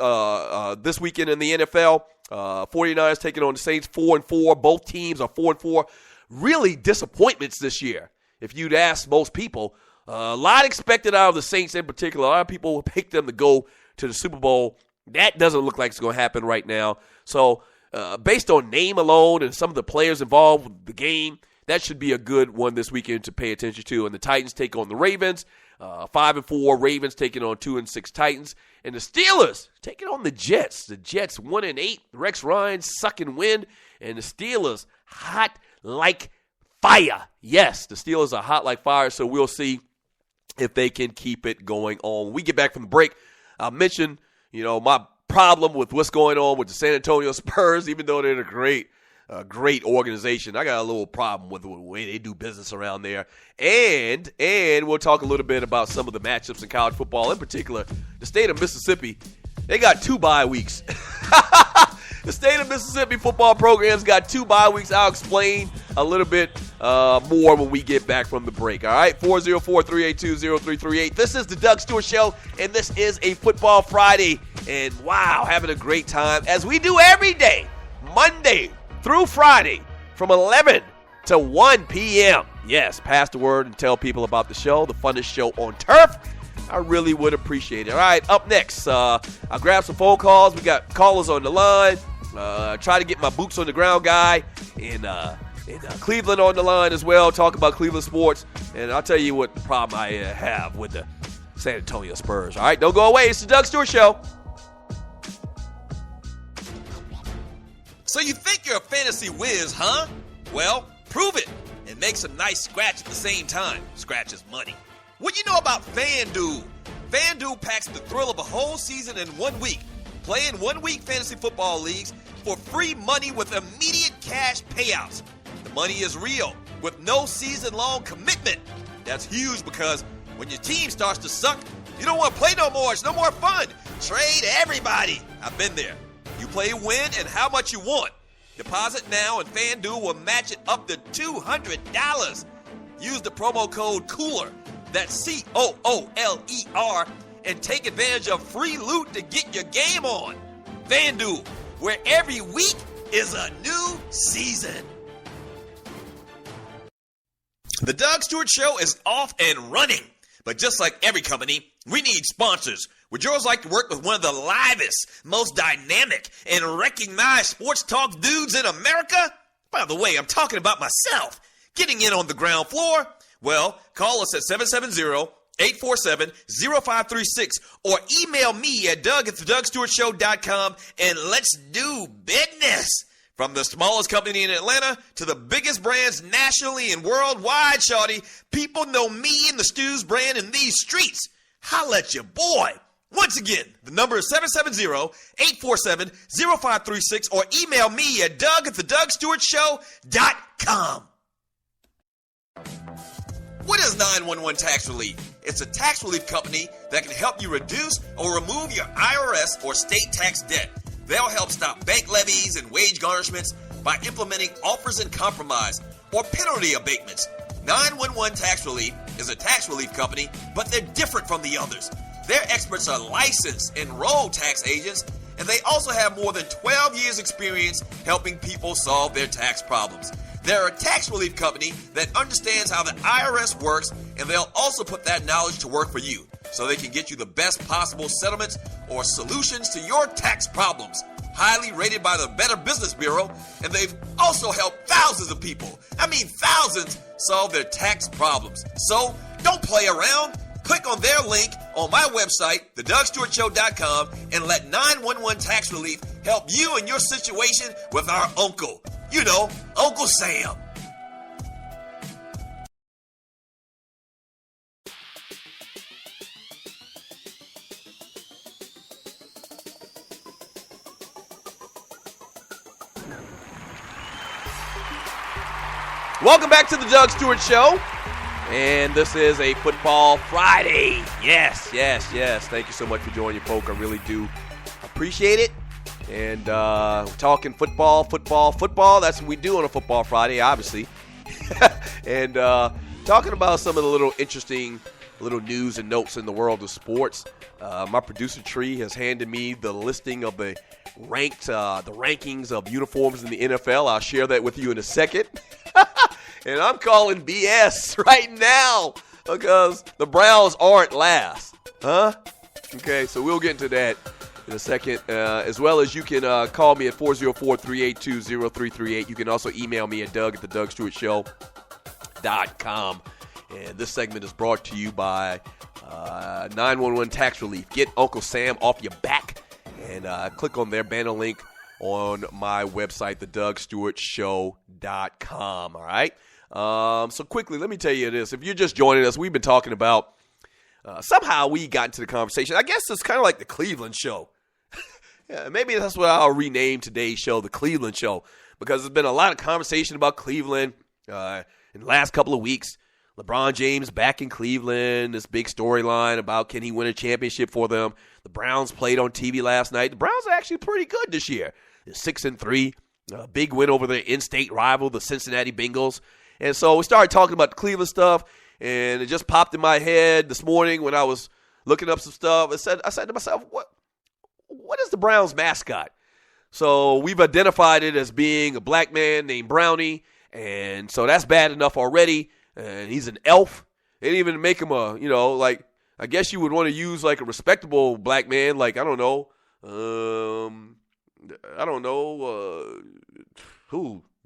this weekend in the NFL. 49ers taking on the Saints 4-4. Both teams are 4-4. Really disappointments this year. If you'd ask most people, a lot expected out of the Saints in particular. A lot of people picked them to go to the Super Bowl. That doesn't look like it's going to happen right now. So based on name alone and some of the players involved with the game, that should be a good one this weekend to pay attention to. And the Titans take on the Ravens. 5-4 Ravens taking on 2-6 Titans. And the Steelers taking on the Jets. The Jets 1-8. Rex Ryan sucking wind. And the Steelers hot like fire. Yes, the Steelers are hot like fire. So we'll see if they can keep it going on. When we get back from the break, I'll mention, my problem with what's going on with the San Antonio Spurs, even though they're the great a great organization. I got a little problem with the way they do business around there. And we'll talk a little bit about some of the matchups in college football. In particular, the state of Mississippi, they got 2 bye weeks. The state of Mississippi football program's got 2 bye weeks. I'll explain a little bit more when we get back from the break. All right, 404-382-0338. This is the Doug Stewart Show, and this is a Football Friday. And wow, having a great time as we do every day, Monday through Friday, from 11 to 1 p.m. Yes, pass the word and tell people about the show, the funnest show on turf. I really would appreciate it. All right, up next, I'll grab some phone calls. We got callers on the line. Try to get my boots on the ground guy in Cleveland on the line as well. Talk about Cleveland sports. And I'll tell you what the problem I have with the San Antonio Spurs. All right, don't go away. It's the Doug Stewart Show. So you think you're a fantasy whiz, huh? Well, prove it and make some nice scratch at the same time. Scratch is money. What you know about FanDuel? FanDuel packs the thrill of a whole season in 1 week. Play in 1 week fantasy football leagues for free money with immediate cash payouts. The money is real with no season-long commitment. That's huge because when your team starts to suck, you don't want to play no more. It's no more fun. Trade everybody. I've been there. You play win and how much you want. Deposit now and FanDuel will match it up to $200. Use the promo code COOLER. That's COOLER, and take advantage of free loot to get your game on. FanDuel, where every week is a new season. The Doug Stewart Show is off and running. But just like every company, we need sponsors. Would yours like to work with one of the livest, most dynamic, and recognized sports talk dudes in America? By the way, I'm talking about myself. Getting in on the ground floor? Well, call us at 770-847-0536 or email me at doug@thedougstewartshow.com and let's do business. From the smallest company in Atlanta to the biggest brands nationally and worldwide, shawty, people know me and the Stews brand in these streets. Holla at your boy. Once again, the number is 770-847-0536 or email me at doug@thedougstewartshow.com. What is 911 Tax Relief? It's a tax relief company that can help you reduce or remove your IRS or state tax debt. They'll help stop bank levies and wage garnishments by implementing offers in compromise or penalty abatements. 911 Tax Relief is a tax relief company, but they're different from the others. Their experts are licensed, enrolled tax agents, and they also have more than 12 years experience helping people solve their tax problems. They're a tax relief company that understands how the IRS works, and they'll also put that knowledge to work for you so they can get you the best possible settlements or solutions to your tax problems. Highly rated by the Better Business Bureau, and they've also helped thousands of people, thousands, solve their tax problems. So don't play around. Click on their link on my website, thedougstewartshow.com, and let 911 Tax Relief help you in your situation with our uncle. You know, Uncle Sam. Welcome back to the Doug Stewart Show. And this is a Football Friday. Yes. Thank you so much for joining, folk. I really do appreciate it. And we're talking football. That's what we do on a Football Friday, obviously. And talking about some of the little interesting little news and notes in the world of sports. My producer Tree has handed me the listing of the rankings of uniforms in the NFL. I'll share that with you in a second. And I'm calling BS right now because the Browns aren't last. Huh? Okay, so we'll get into that in a second. As well as you can call me at 404-382-0338. You can also email me at doug@thedougstewartshow.com. And this segment is brought to you by 911 Tax Relief. Get Uncle Sam off your back and click on their banner link on my website, thedougstewartshow.com. All right? So quickly, let me tell you this. If you're just joining us, we've been talking about somehow we got into the conversation. I guess it's kind of like the Cleveland show. Yeah, maybe that's what I'll rename today's show, the Cleveland show. because there's been a lot of conversation about Cleveland in the last couple of weeks. LeBron James back in Cleveland, this big storyline about can he win a championship for them. The Browns played on TV last night. The Browns are actually pretty good this year. They're 6-3, a big win over their in-state rival, the Cincinnati Bengals. And so we started talking about the Cleveland stuff, and it just popped in my head this morning when I was looking up some stuff. I said to myself, what is the Browns mascot? So we've identified it as being a black man named Brownie, and so that's bad enough already. And he's an elf. They didn't even make him I guess you would want to use like a respectable black man, like, I don't know,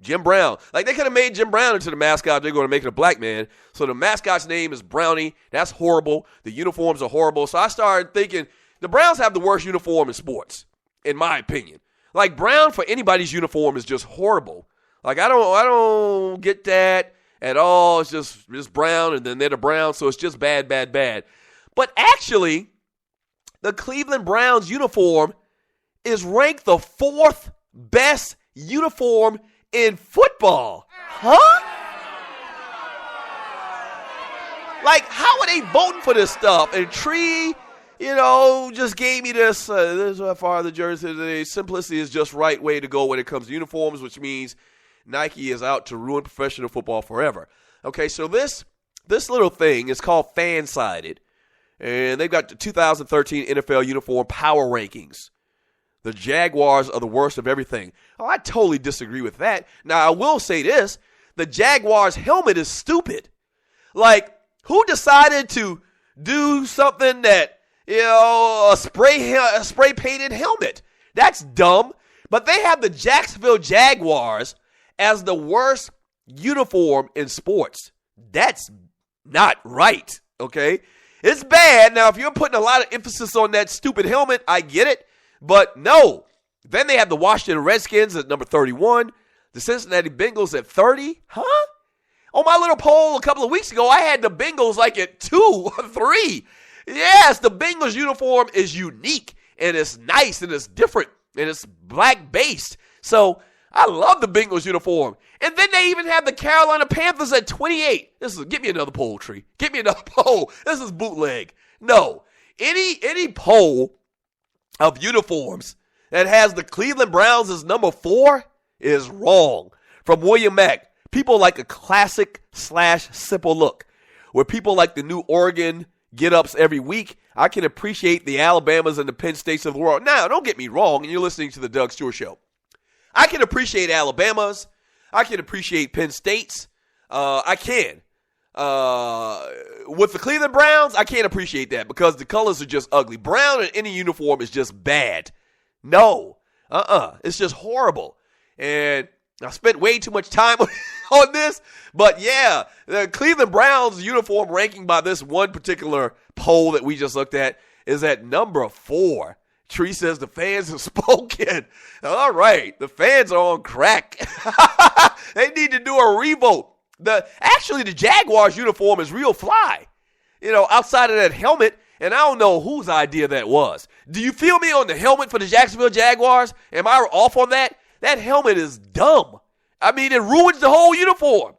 Jim Brown. Like, they could have made Jim Brown into the mascot. They're going to make it a black man. So the mascot's name is Brownie. That's horrible. The uniforms are horrible. So I started thinking, the Browns have the worst uniform in sports, in my opinion. Like, brown for anybody's uniform is just horrible. Like, I don't get that at all. It's just brown, and then they're the Browns, so it's just bad, bad, bad. But actually, the Cleveland Browns uniform is ranked the 4th best uniform in football. Huh? Like, how are they voting for this stuff? And Tree, just gave me this. This is how far the jersey today. Simplicity is just right way to go when it comes to uniforms, which means Nike is out to ruin professional football forever. Okay, so this little thing is called Fansided, and they've got the 2013 NFL uniform power rankings. The Jaguars are the worst of everything. Oh, I totally disagree with that. Now, I will say this. The Jaguars helmet is stupid. Like, who decided to do something that, a spray painted helmet? That's dumb. But they have the Jacksonville Jaguars as the worst uniform in sports. That's not right, okay? It's bad. Now, if you're putting a lot of emphasis on that stupid helmet, I get it. But no. Then they have the Washington Redskins at number 31. The Cincinnati Bengals at 30. Huh? On my little poll a couple of weeks ago, I had the Bengals like at 2 or 3. Yes, the Bengals uniform is unique, and it's nice, and it's different, and it's black-based. So I love the Bengals uniform. And then they even have the Carolina Panthers at 28. Give me another poll, Tree. Give me another poll. This is bootleg. No. Any poll of uniforms that has the Cleveland Browns as number 4 is wrong. From William Mack, people like a classic/simple look, where people like the new Oregon get-ups every week. I can appreciate the Alabamas and the Penn States of the world. Now, don't get me wrong, and you're listening to the Doug Stewart Show. I can appreciate Alabamas. I can appreciate Penn States. I can. With the Cleveland Browns, I can't appreciate that because the colors are just ugly. Brown in any uniform is just bad. No. It's just horrible. And I spent way too much time on this. But yeah, the Cleveland Browns uniform ranking by this one particular poll that we just looked at is at number 4. Tree says the fans have spoken. All right, the fans are on crack. They need to do a revote. Actually, the Jaguars uniform is real fly. Outside of that helmet, and I don't know whose idea that was. Do you feel me on the helmet for the Jacksonville Jaguars? Am I off on that? That helmet is dumb. I mean, it ruins the whole uniform.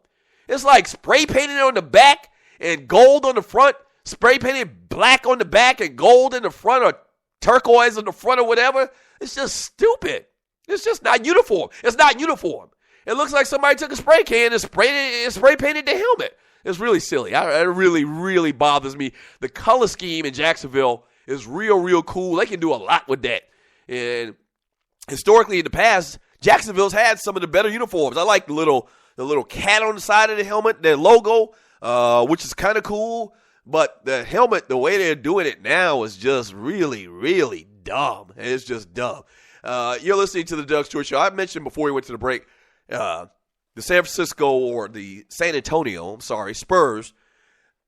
It's like spray painted on the back and gold on the front, spray painted black on the back and gold in the front, or turquoise in the front, or whatever. It's just stupid. It's just not uniform. It's not uniform. It looks like somebody took a spray can and spray painted the helmet. It's really silly. It really, really bothers me. The color scheme in Jacksonville is real, real cool. They can do a lot with that. And historically in the past, Jacksonville's had some of the better uniforms. I like the little cat on the side of the helmet, their logo, which is kind of cool. But the helmet, the way they're doing it now is just really, really dumb. It's just dumb. You're listening to the Doug Stewart Show. I mentioned before we went to the break, the San Antonio Spurs,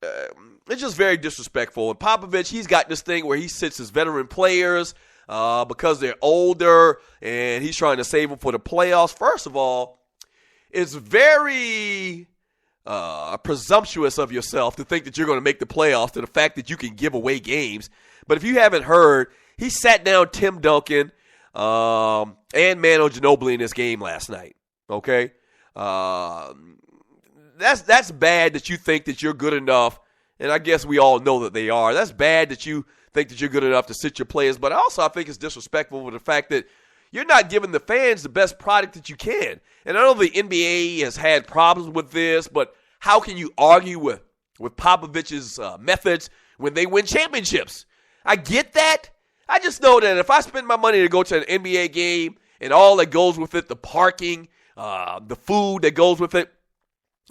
it's just very disrespectful. And Popovich, he's got this thing where he sits his veteran players because they're older, and he's trying to save them for the playoffs. First of all, it's very presumptuous of yourself to think that you're going to make the playoffs, to the fact that you can give away games. But if you haven't heard, he sat down Tim Duncan and Manu Ginobili in this game last night. Okay? That's bad that you think that you're good enough, and I guess we all know that they are. That's bad that you think that you're good enough to sit your players, but also I think it's disrespectful with the fact that you're not giving the fans the best product that you can. And I know the NBA has had problems with this, but how can you argue with Popovich's methods when they win championships? I get that. I just know that if I spend my money to go to an NBA game and all that goes with it, the parking, the food that goes with it,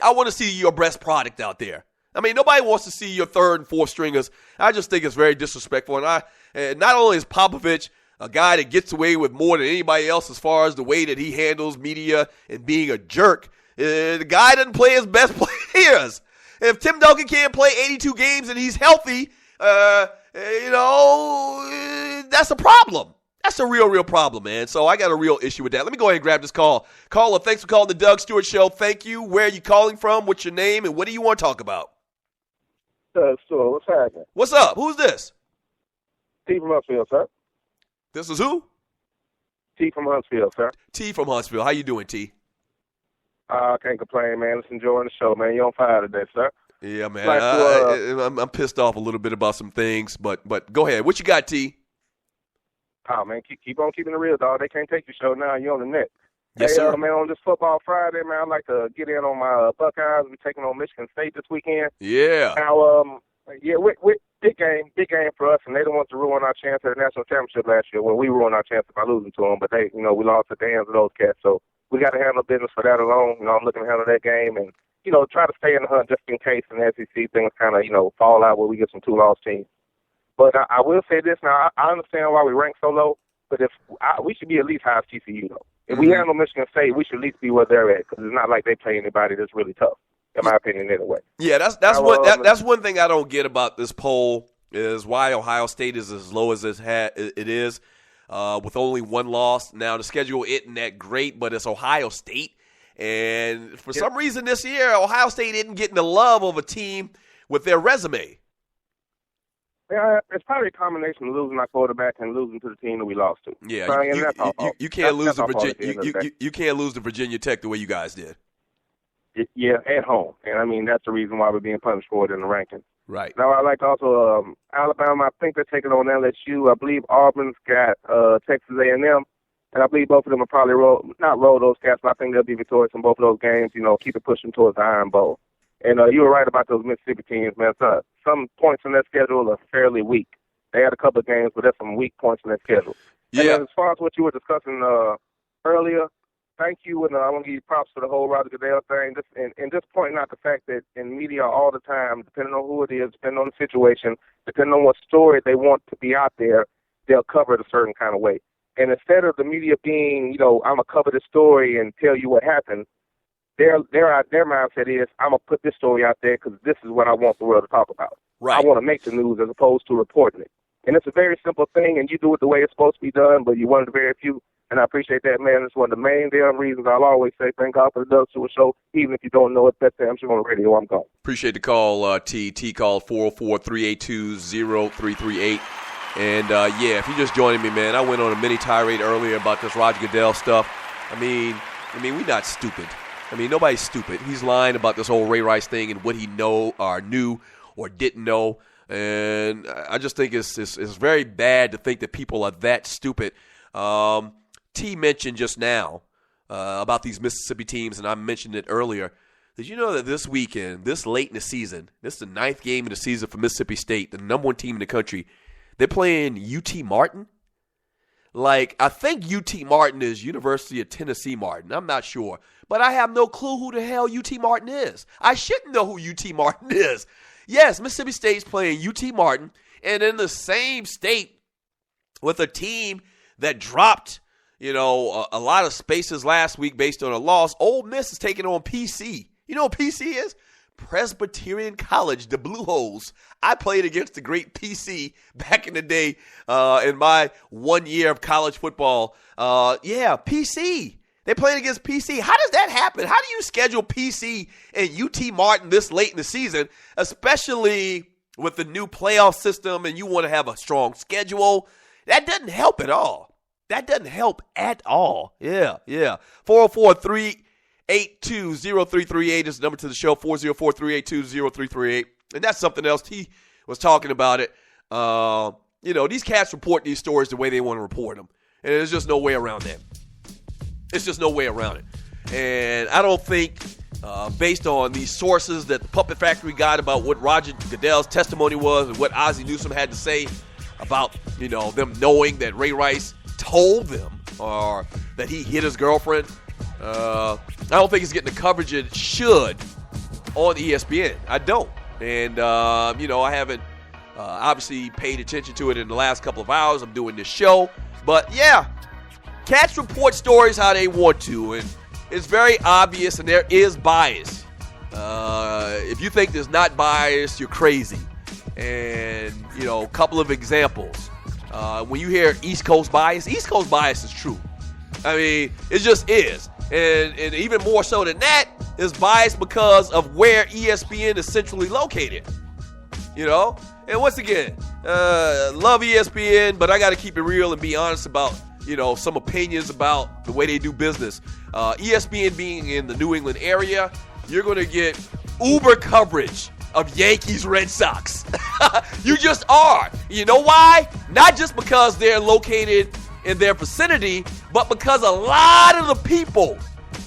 I want to see your best product out there. I mean, nobody wants to see your third and fourth stringers. I just think it's very disrespectful. And not only is Popovich a guy that gets away with more than anybody else as far as the way that he handles media and being a jerk, the guy doesn't play his best players. If Tim Duncan can't play 82 games and he's healthy, that's a problem. That's a real problem, man. So I got a real issue with that. Let me go ahead and grab this call. Caller, thanks for calling the Doug Stewart Show. Thank you. Where are you calling from? What's your name? And what do you want to talk about? So what's happening? What's up? Who's this? T from Huntsville, sir. This is who? T from Huntsville, sir. T from Huntsville. How you doing, T? Can't complain, man. Just enjoying the show, man. You on fire today, sir. Yeah, man. Like I'm pissed off a little bit about some things, but go ahead. What you got, T? Oh, man, keep on keeping it real, dog. They can't take your show now. You're on the net. Yes, hey, sir. Man, on this football Friday, man, I'd like to get in on my Buckeyes. We're taking on Michigan State this weekend. Yeah. Now, with big game for us, and they don't want to ruin our chance at the national championship last year. Well, we ruined our chance by losing to them, but they, we lost at the hands of those cats. So we got to handle business for that alone. I'm looking to handle that game and, try to stay in the hunt just in case an SEC things kind of, fall out where we get some two-loss teams. But I will say this now. I understand why we rank so low, but we should be at least high as TCU, though. If we handle Michigan State, we should at least be where they're at, because it's not like they play anybody that's really tough, in my opinion, anyway. Yeah, that's one thing I don't get about this poll is why Ohio State is as low as it is, with only one loss. Now, the schedule isn't that great, but it's Ohio State. And for some reason this year, Ohio State isn't getting the love of a team with their resume. Yeah, it's probably a combination of losing our quarterback and losing to the team that we lost to. Yeah, you can't lose to Virginia. You can't lose to Virginia Tech the way you guys did. Yeah, at home, and I mean that's the reason why we're being punished for it in the rankings. Right. Now I like also Alabama. I think they're taking on LSU. I believe Auburn's got Texas A&M, and I believe both of them will probably not roll those cats, but I think they'll be victorious in both of those games. Keep it pushing towards the Iron Bowl. And you were right about those Mississippi teams, man. Some points in their schedule are fairly weak. They had a couple of games, but there's some weak points in their schedule. Yeah. And as far as what you were discussing earlier, thank you, and I want to give you props for the whole Roger Goodell thing. And just pointing out the fact that in media all the time, depending on who it is, depending on the situation, depending on what story they want to be out there, they'll cover it a certain kind of way. And instead of the media being, I'm going to cover the story and tell you what happened, their mindset is, I'm going to put this story out there because this is what I want the world to talk about. Right. I want to make the news as opposed to reporting it. And it's a very simple thing, and you do it the way it's supposed to be done, but you're one of the very few, and I appreciate that, man. It's one of the main damn reasons I'll always say thank God for the Doug Stewart Show, even if you don't know it, that's damn sure on the radio. I'm gone. Appreciate the call, T. T called 404-382-0338. And, if you're just joining me, man, I went on a mini tirade earlier about this Roger Goodell stuff. I mean, we're not stupid. Nobody's stupid. He's lying about this whole Ray Rice thing and what he knew or didn't know. And I just think it's very bad to think that people are that stupid. T mentioned just now about these Mississippi teams, and I mentioned it earlier. Did you know that this weekend, this late in the season, this is the 9th game of the season for Mississippi State, the number one team in the country, they're playing UT Martin? I think UT Martin is University of Tennessee Martin. I'm not sure. But I have no clue who the hell UT Martin is. I shouldn't know who UT Martin is. Yes, Mississippi State's playing UT Martin, and in the same state with a team that dropped, a lot of spaces last week based on a loss. Ole Miss is taking on PC. You know what PC is? Presbyterian College, the Blue Holes. I played against the great PC back in the day in my 1 year of college football. PC. They played against PC. How does that happen? How do you schedule PC and UT Martin this late in the season, especially with the new playoff system and you want to have a strong schedule? That doesn't help at all. Yeah. 404-382-0338. 404-382-0338 is the number to the show, 404-382-0338. And that's something else. He was talking about it. These cats report these stories the way they want to report them. And there's just no way around that. It's just no way around it. And I don't think, based on these sources that the Puppet Factory got about what Roger Goodell's testimony was and what Ozzie Newsome had to say about, them knowing that Ray Rice told them or that he hit his girlfriend, I don't think it's getting the coverage it should on ESPN. I don't. And, I haven't obviously paid attention to it in the last couple of hours. I'm doing this show. But, yeah, cats report stories how they want to, and it's very obvious, and there is bias. If you think there's not bias, you're crazy. And, a couple of examples. When you hear East Coast bias is true. I mean, it just is. And even more so than that, is biased because of where ESPN is centrally located. And once again, love ESPN, but I got to keep it real and be honest about, some opinions about the way they do business. ESPN being in the New England area, you're going to get uber coverage of Yankees Red Sox. You just are. You know why? Not just because they're located in their vicinity, but because a lot of the people,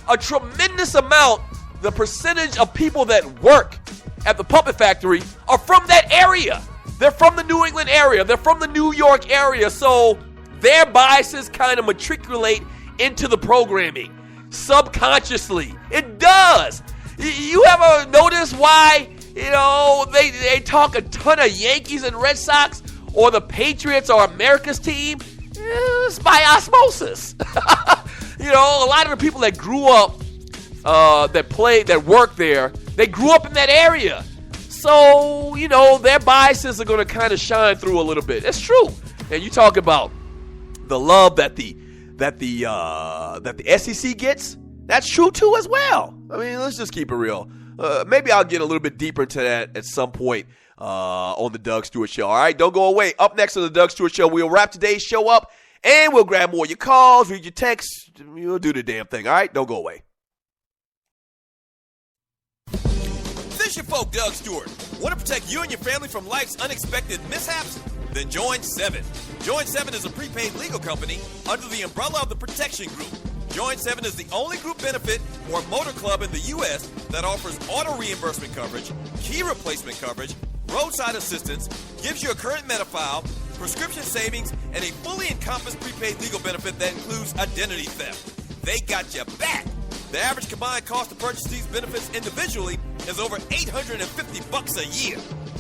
a tremendous amount, the percentage of people that work at the Puppet Factory are from that area. They're from the New England area. They're from the New York area. So their biases kind of matriculate into the programming subconsciously. It does. You ever notice why, they talk a ton of Yankees and Red Sox or the Patriots or America's team? It's by osmosis. A lot of the people that grew up, that work there, they grew up in that area. So, their biases are going to kind of shine through a little bit. It's true. And you talk about the love that the SEC gets. That's true too as well. I mean, let's just keep it real. Maybe I'll get a little bit deeper into that at some point on the Doug Stewart Show. All right, don't go away. Up next on the Doug Stewart Show, we'll wrap today's show up, and we'll grab more of your calls, read your texts. We'll do the damn thing. All right, don't go away. This your folk, Doug Stewart. Want to protect you and your family from life's unexpected mishaps? Then join 7. Join 7 is a prepaid legal company under the umbrella of the Protection Group. Join 7 is the only group benefit or motor club in the U.S. that offers auto reimbursement coverage, key replacement coverage, roadside assistance, gives you a current Medi-file, prescription savings, and a fully encompassed prepaid legal benefit that includes identity theft. They got your back. The average combined cost to purchase these benefits individually is over $850 a year.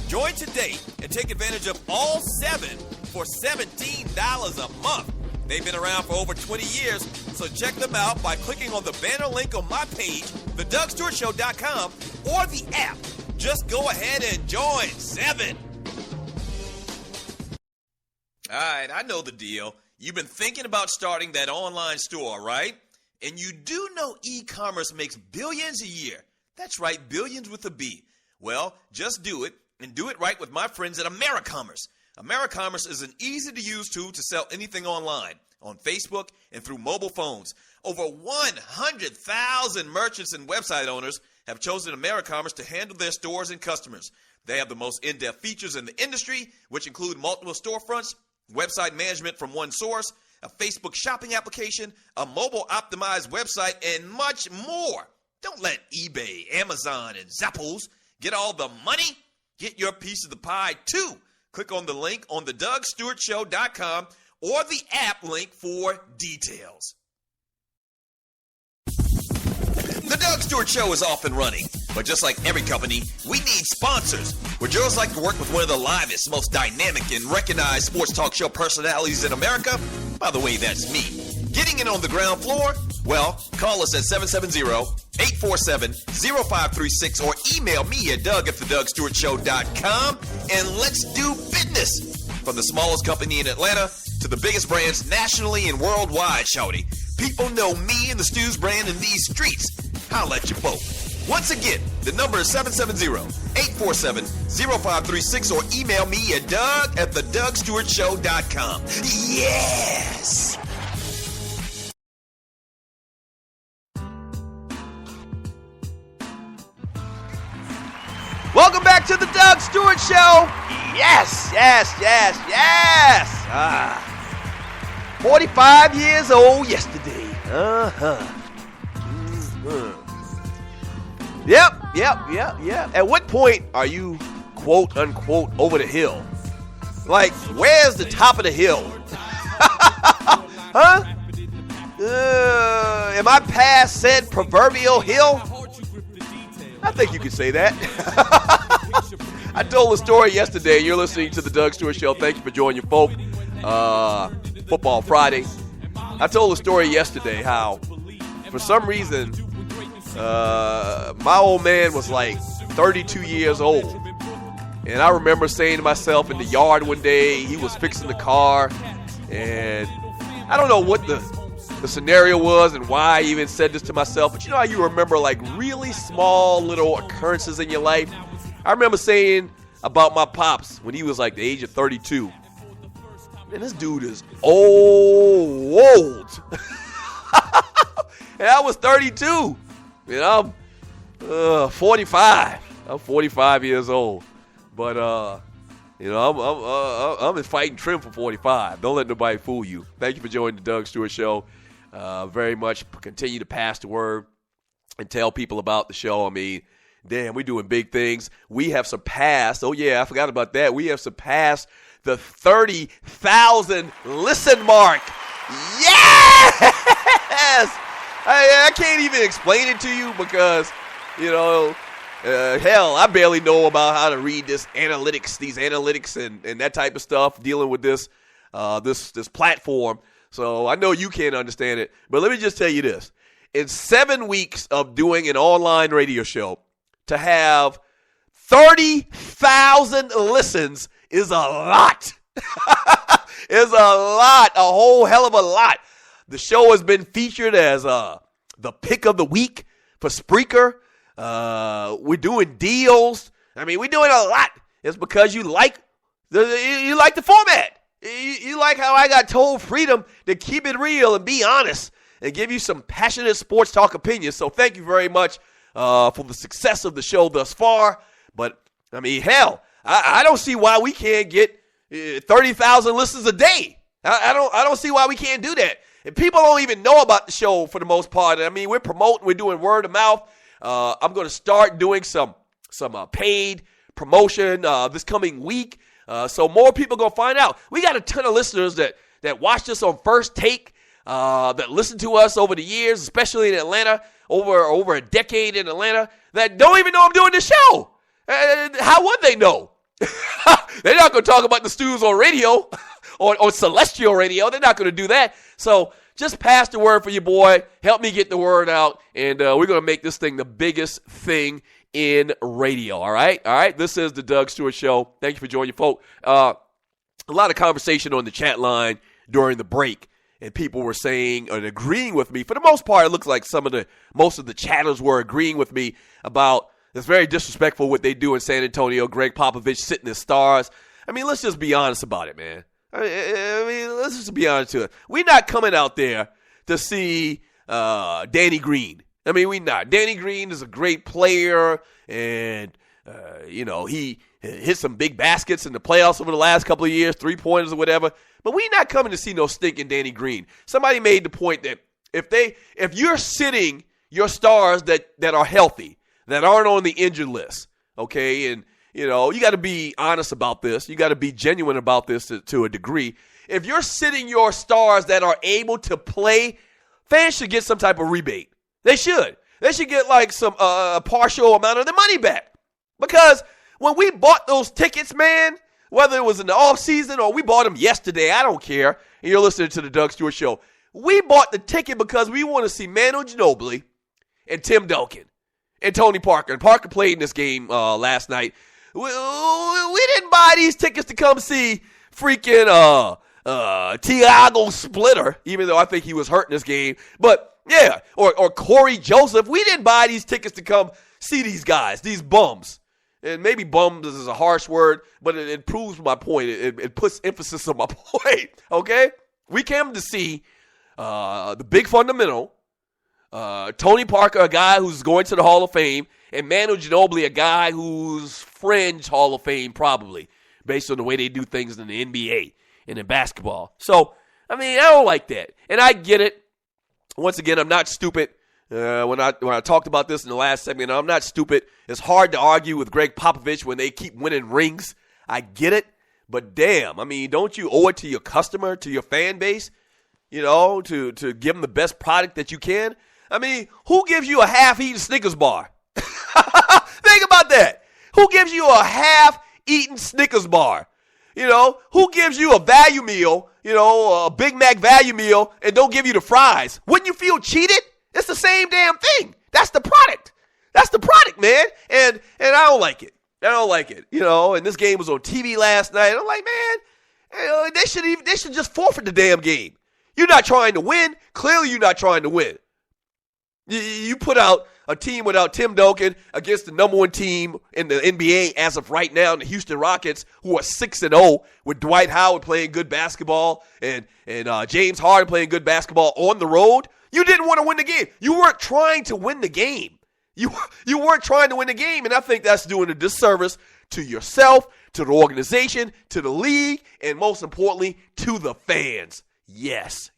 Join today and take advantage of all 7 for $17 a month. They've been around for over 20 years, so check them out by clicking on the banner link on my page, thedugstewartshow.com, or the app. Just go ahead and join 7. All right, I know the deal. You've been thinking about starting that online store, right? And you do know e-commerce makes billions a year. That's right, billions with a B. Well, just do it, and do it right with my friends at AmeriCommerce. AmeriCommerce is an easy-to-use tool to sell anything online, on Facebook, and through mobile phones. Over 100,000 merchants and website owners have chosen AmeriCommerce to handle their stores and customers. They have the most in-depth features in the industry, which include multiple storefronts, website management from one source, a Facebook shopping application, a mobile-optimized website, and much more. Don't let eBay, Amazon, and Zappos get all the money. Get your piece of the pie, too. Click on the link on thedugstewartshow.com or the app link for details. The Doug Stewart Show is off and running, but just like every company, we need sponsors. Would yours like to work with one of the livest, most dynamic, and recognized sports talk show personalities in America? By the way, that's me. Getting in on the ground floor? Well, call us at 770-847-0536 or email me at doug@thedugstewartshow.com and let's do business. From the smallest company in Atlanta to the biggest brands nationally and worldwide, shawty. People know me and the Stews brand in these streets. Holla at your boat. Once again, the number is 770-847-0536 or email me at doug@thedugstewartshow.com. Yes! back to the Doug Stewart Show. Yes. 45 years old yesterday. Yep. At what point are you, quote unquote, over the hill? Like, where's the top of the hill? Huh? Am I past said proverbial hill? I think you could say that. I told a story yesterday. You're listening to the Doug Stewart Show. Thank you for joining your folk. Football Friday. I told a story yesterday how, for some reason, my old man was like 32 years old. And I remember saying to myself in the yard one day, he was fixing the car, and I don't know what the scenario was and why I even said this to myself, but you know how you remember like really small little occurrences in your life? I remember saying about my pops when he was like the age of 32. Man, this dude is old. And I was 32. You know, I'm 45. I'm 45 years old. But, you know, I'm in fighting trim for 45. Don't let nobody fool you. Thank you for joining the Doug Stewart Show. Very much continue to pass the word and tell people about the show. I mean, damn, we're doing big things. We have surpassed, oh yeah, I forgot about that. We have surpassed the 30,000 listen mark. Yes! I can't even explain it to you because, you know, hell, I barely know about how to read these analytics and that type of stuff, dealing with this platform. So I know you can't understand it, but let me just tell you this. In 7 weeks of doing an online radio show, to have 30,000 listens is a lot. It's a lot, a whole hell of a lot. The show has been featured as the pick of the week for Spreaker. We're doing deals. I mean, we're doing a lot. It's because you like the format. You like how I got told freedom to keep it real and be honest and give you some passionate sports talk opinions. So thank you very much for the success of the show thus far. But, I mean, hell, I don't see why we can't get 30,000 listens a day. I don't see why we can't do that. And people don't even know about the show for the most part. I mean, we're promoting, we're doing word of mouth. I'm going to start doing some paid promotion this coming week. So more people are going to find out. We got a ton of listeners that watched us on First Take, that listened to us over the years, especially in Atlanta, over a decade in Atlanta, that don't even know I'm doing the show. How would they know? They're not going to talk about the Stews on radio or Celestial Radio. They're not going to do that. So just pass the word for your boy. Help me get the word out, and we're going to make this thing the biggest thing in radio. All right. This is the Doug Stewart Show. Thank you for joining, folks. A lot of conversation on the chat line during the break, and people were saying and agreeing with me. For the most part, it looks like most of the chatters were agreeing with me about it's very disrespectful what they do in San Antonio. Greg Popovich sitting as stars. I mean, let's just be honest about it, man. I mean, let's just be honest to it. We're not coming out there to see Danny Green. I mean, we're not. Danny Green is a great player, and, you know, he hit some big baskets in the playoffs over the last couple of years, 3-pointers or whatever. But we're not coming to see no stinking Danny Green. Somebody made the point that if you're sitting your stars that are healthy, that aren't on the injured list, okay, and, you know, you got to be honest about this. You got to be genuine about this to a degree. If you're sitting your stars that are able to play, fans should get some type of rebate. They should. They should get like some a partial amount of their money back. Because when we bought those tickets, man, whether it was in the offseason or we bought them yesterday, I don't care, and you're listening to the Doug Stewart Show, we bought the ticket because we want to see Manu Ginobili and Tim Duncan and Tony Parker. And Parker played in this game last night. We didn't buy these tickets to come see freaking Tiago Splitter, even though I think he was hurt in this game. But, yeah, or Corey Joseph. We didn't buy these tickets to come see these guys, these bums. And maybe bums is a harsh word, but it proves my point. It puts emphasis on my point, okay? We came to see the big fundamental, Tony Parker, a guy who's going to the Hall of Fame, And Manu Ginobili, a guy who's fringe Hall of Fame probably, based on the way they do things in the NBA and in basketball. So, I mean, I don't like that. And I get it. Once again, I'm not stupid. When I talked about this in the last segment, I'm not stupid. It's hard to argue with Greg Popovich when they keep winning rings. I get it. But damn, I mean, don't you owe it to your customer, to your fan base, to give them the best product that you can? I mean, who gives you a half-eaten Snickers bar? Think about that. Who gives you a half-eaten Snickers bar? Who gives you a value meal, a Big Mac value meal, and don't give you the fries? Wouldn't you feel cheated? It's the same damn thing. That's the product. That's the product, man. And I don't like it. And this game was on TV last night. And I'm like, man, they should just forfeit the damn game. You're not trying to win. Clearly, you're not trying to win. You put out a team without Tim Duncan against the number one team in the NBA as of right now, the Houston Rockets, who are 6-0, with Dwight Howard playing good basketball and James Harden playing good basketball on the road. You didn't want to win the game. You weren't trying to win the game. You weren't trying to win the game, and I think that's doing a disservice to yourself, to the organization, to the league, and most importantly, to the fans. Yes.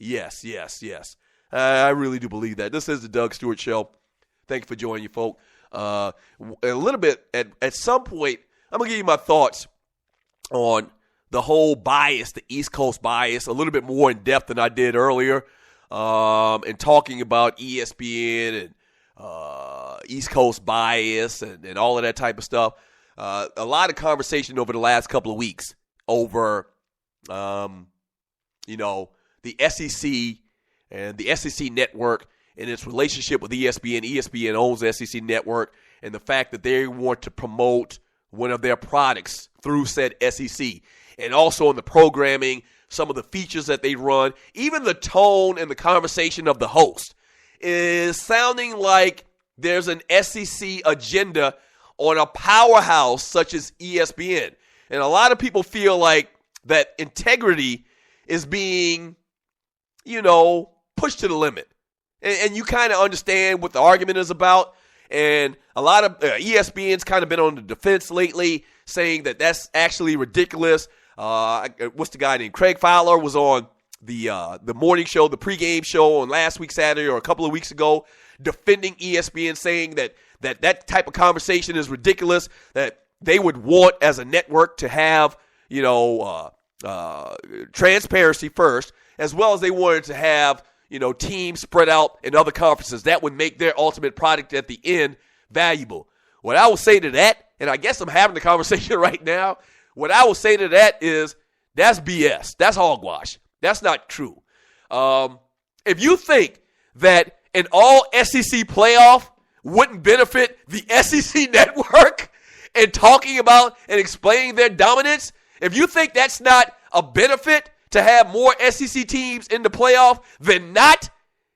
I really do believe that. This is the Doug Stewart Show. Thank you for joining you, folk. A little bit, at some point, I'm going to give you my thoughts on the whole bias, the East Coast bias, a little bit more in depth than I did earlier, and talking about ESPN and East Coast bias and all of that type of stuff. A lot of conversation over the last couple of weeks over, the SEC and the SEC network and its relationship with ESPN. ESPN owns the SEC network, and the fact that they want to promote one of their products through said SEC. And also in the programming, some of the features that they run, even the tone and the conversation of the host is sounding like there's an SEC agenda on a powerhouse such as ESPN. And a lot of people feel like that integrity is being, pushed to the limit. And you kind of understand what the argument is about. And a lot of ESPN's kind of been on the defense lately, saying that that's actually ridiculous. What's the guy named? Craig Fowler was on the morning show, the pregame show on last week Saturday or a couple of weeks ago, defending ESPN, saying that type of conversation is ridiculous, that they would want as a network to have, transparency first, as well as they wanted to have, teams spread out in other conferences. That would make their ultimate product at the end valuable. What I will say to that, and I guess I'm having the conversation right now, what I will say to that is that's BS. That's hogwash. That's not true. If you think that an all SEC playoff wouldn't benefit the SEC network and talking about and explaining their dominance, if you think that's not a benefit to have more SEC teams in the playoff, then not,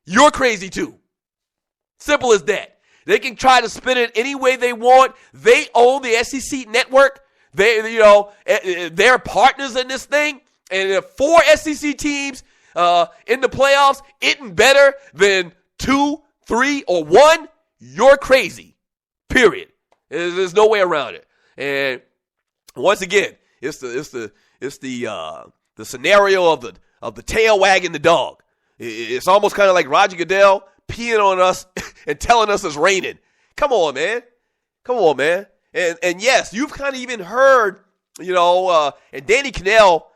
you're crazy too. Simple as that. They can try to spin it any way they want. They own the SEC network. They're partners in this thing. And if 4 SEC teams in the playoffs isn't better than 2, 3, or 1, you're crazy. Period. There's no way around it. And once again, it's the scenario of the tail wagging the dog. It's almost kind of like Roger Goodell peeing on us and telling us it's raining. Come on, man. And yes, you've kind of even heard, and Danny Cannell,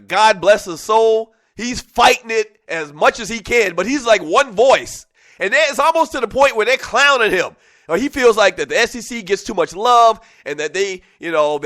God bless his soul, he's fighting it as much as he can, but he's like one voice. And it's almost to the point where they're clowning him. He feels like that the SEC gets too much love and that they're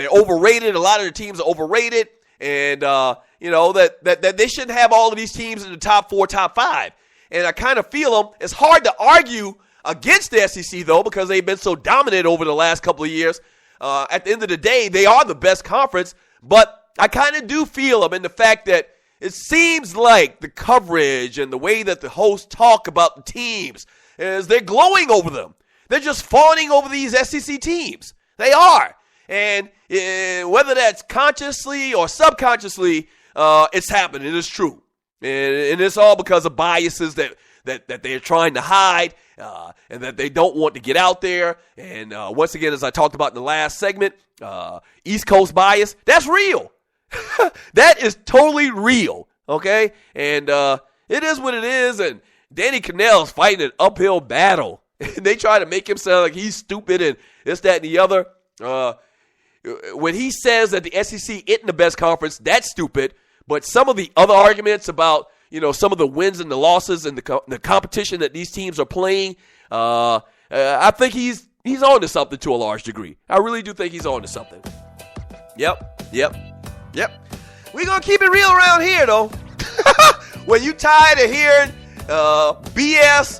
overrated. A lot of the teams are overrated. And, that they shouldn't have all of these teams in the top 4, top 5. And I kind of feel them. It's hard to argue against the SEC, though, because they've been so dominant over the last couple of years. At the end of the day, they are the best conference. But I kind of do feel them in the fact that it seems like the coverage and the way that the hosts talk about the teams is they're glowing over them. They're just fawning over these SEC teams. They are. And whether that's consciously or subconsciously, it's happening. It's true. And it's all because of biases that that they're trying to hide and that they don't want to get out there. And once again, as I talked about in the last segment, East Coast bias, that's real. That is totally real, okay? And it is what it is, and Danny Cannell's fighting an uphill battle. And they try to make him sound like he's stupid and this, that, and the other. When he says that the SEC isn't the best conference, that's stupid. But some of the other arguments about, some of the wins and the losses and the competition that these teams are playing, I think he's on to something to a large degree. I really do think he's on to something. Yep. We're going to keep it real around here, though. When you tired of hearing BS,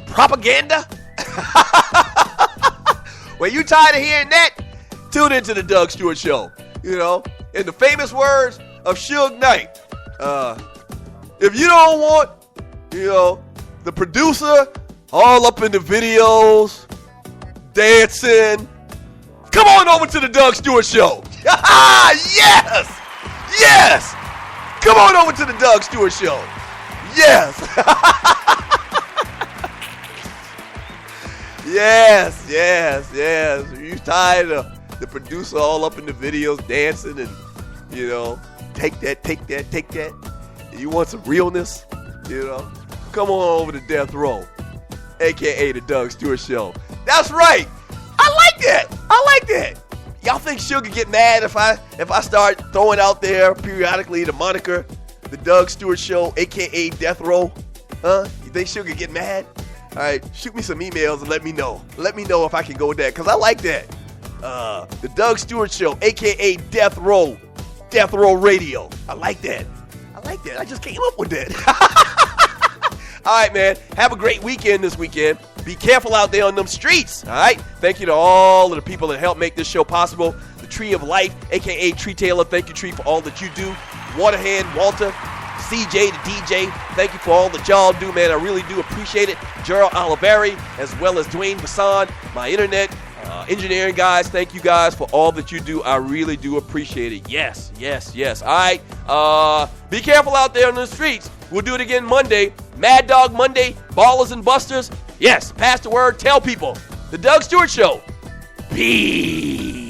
propaganda, when you tired of hearing that, tune into the Doug Stewart Show. In the famous words of Suge Knight, if you don't want, the producer all up in the videos, dancing, come on over to the Doug Stewart Show. Yes! Come on over to the Doug Stewart Show. Yes! Yes. You tired of the producer all up in the videos dancing and, take that. You want some realness, Come on over to Death Row, a.k.a. the Doug Stewart Show. That's right. I like that. Y'all think Sugar get mad if I start throwing out there periodically the moniker, the Doug Stewart Show, a.k.a. Death Row? Huh? You think Sugar get mad? All right, shoot me some emails and let me know. Let me know if I can go with that, because I like that. The Doug Stewart Show, a.k.a. Death Row Radio. I like that. I just came up with that. All right, man. Have a great weekend this weekend. Be careful out there on them streets, all right? Thank you to all of the people that helped make this show possible. The Tree of Life, a.k.a. Tree Taylor. Thank you, Tree, for all that you do. Waterhand, Walter, CJ, the DJ. Thank you for all that y'all do, man. I really do appreciate it. Gerald Oliveri, as well as Dwayne Bassan, my internet engineering guys. Thank you guys for all that you do. I really do appreciate it. Yes. All right. Be careful out there on the streets. We'll do it again Monday. Mad Dog Monday, Ballers and Busters. Yes, pass the word. Tell people. The Doug Stewart Show. Peace.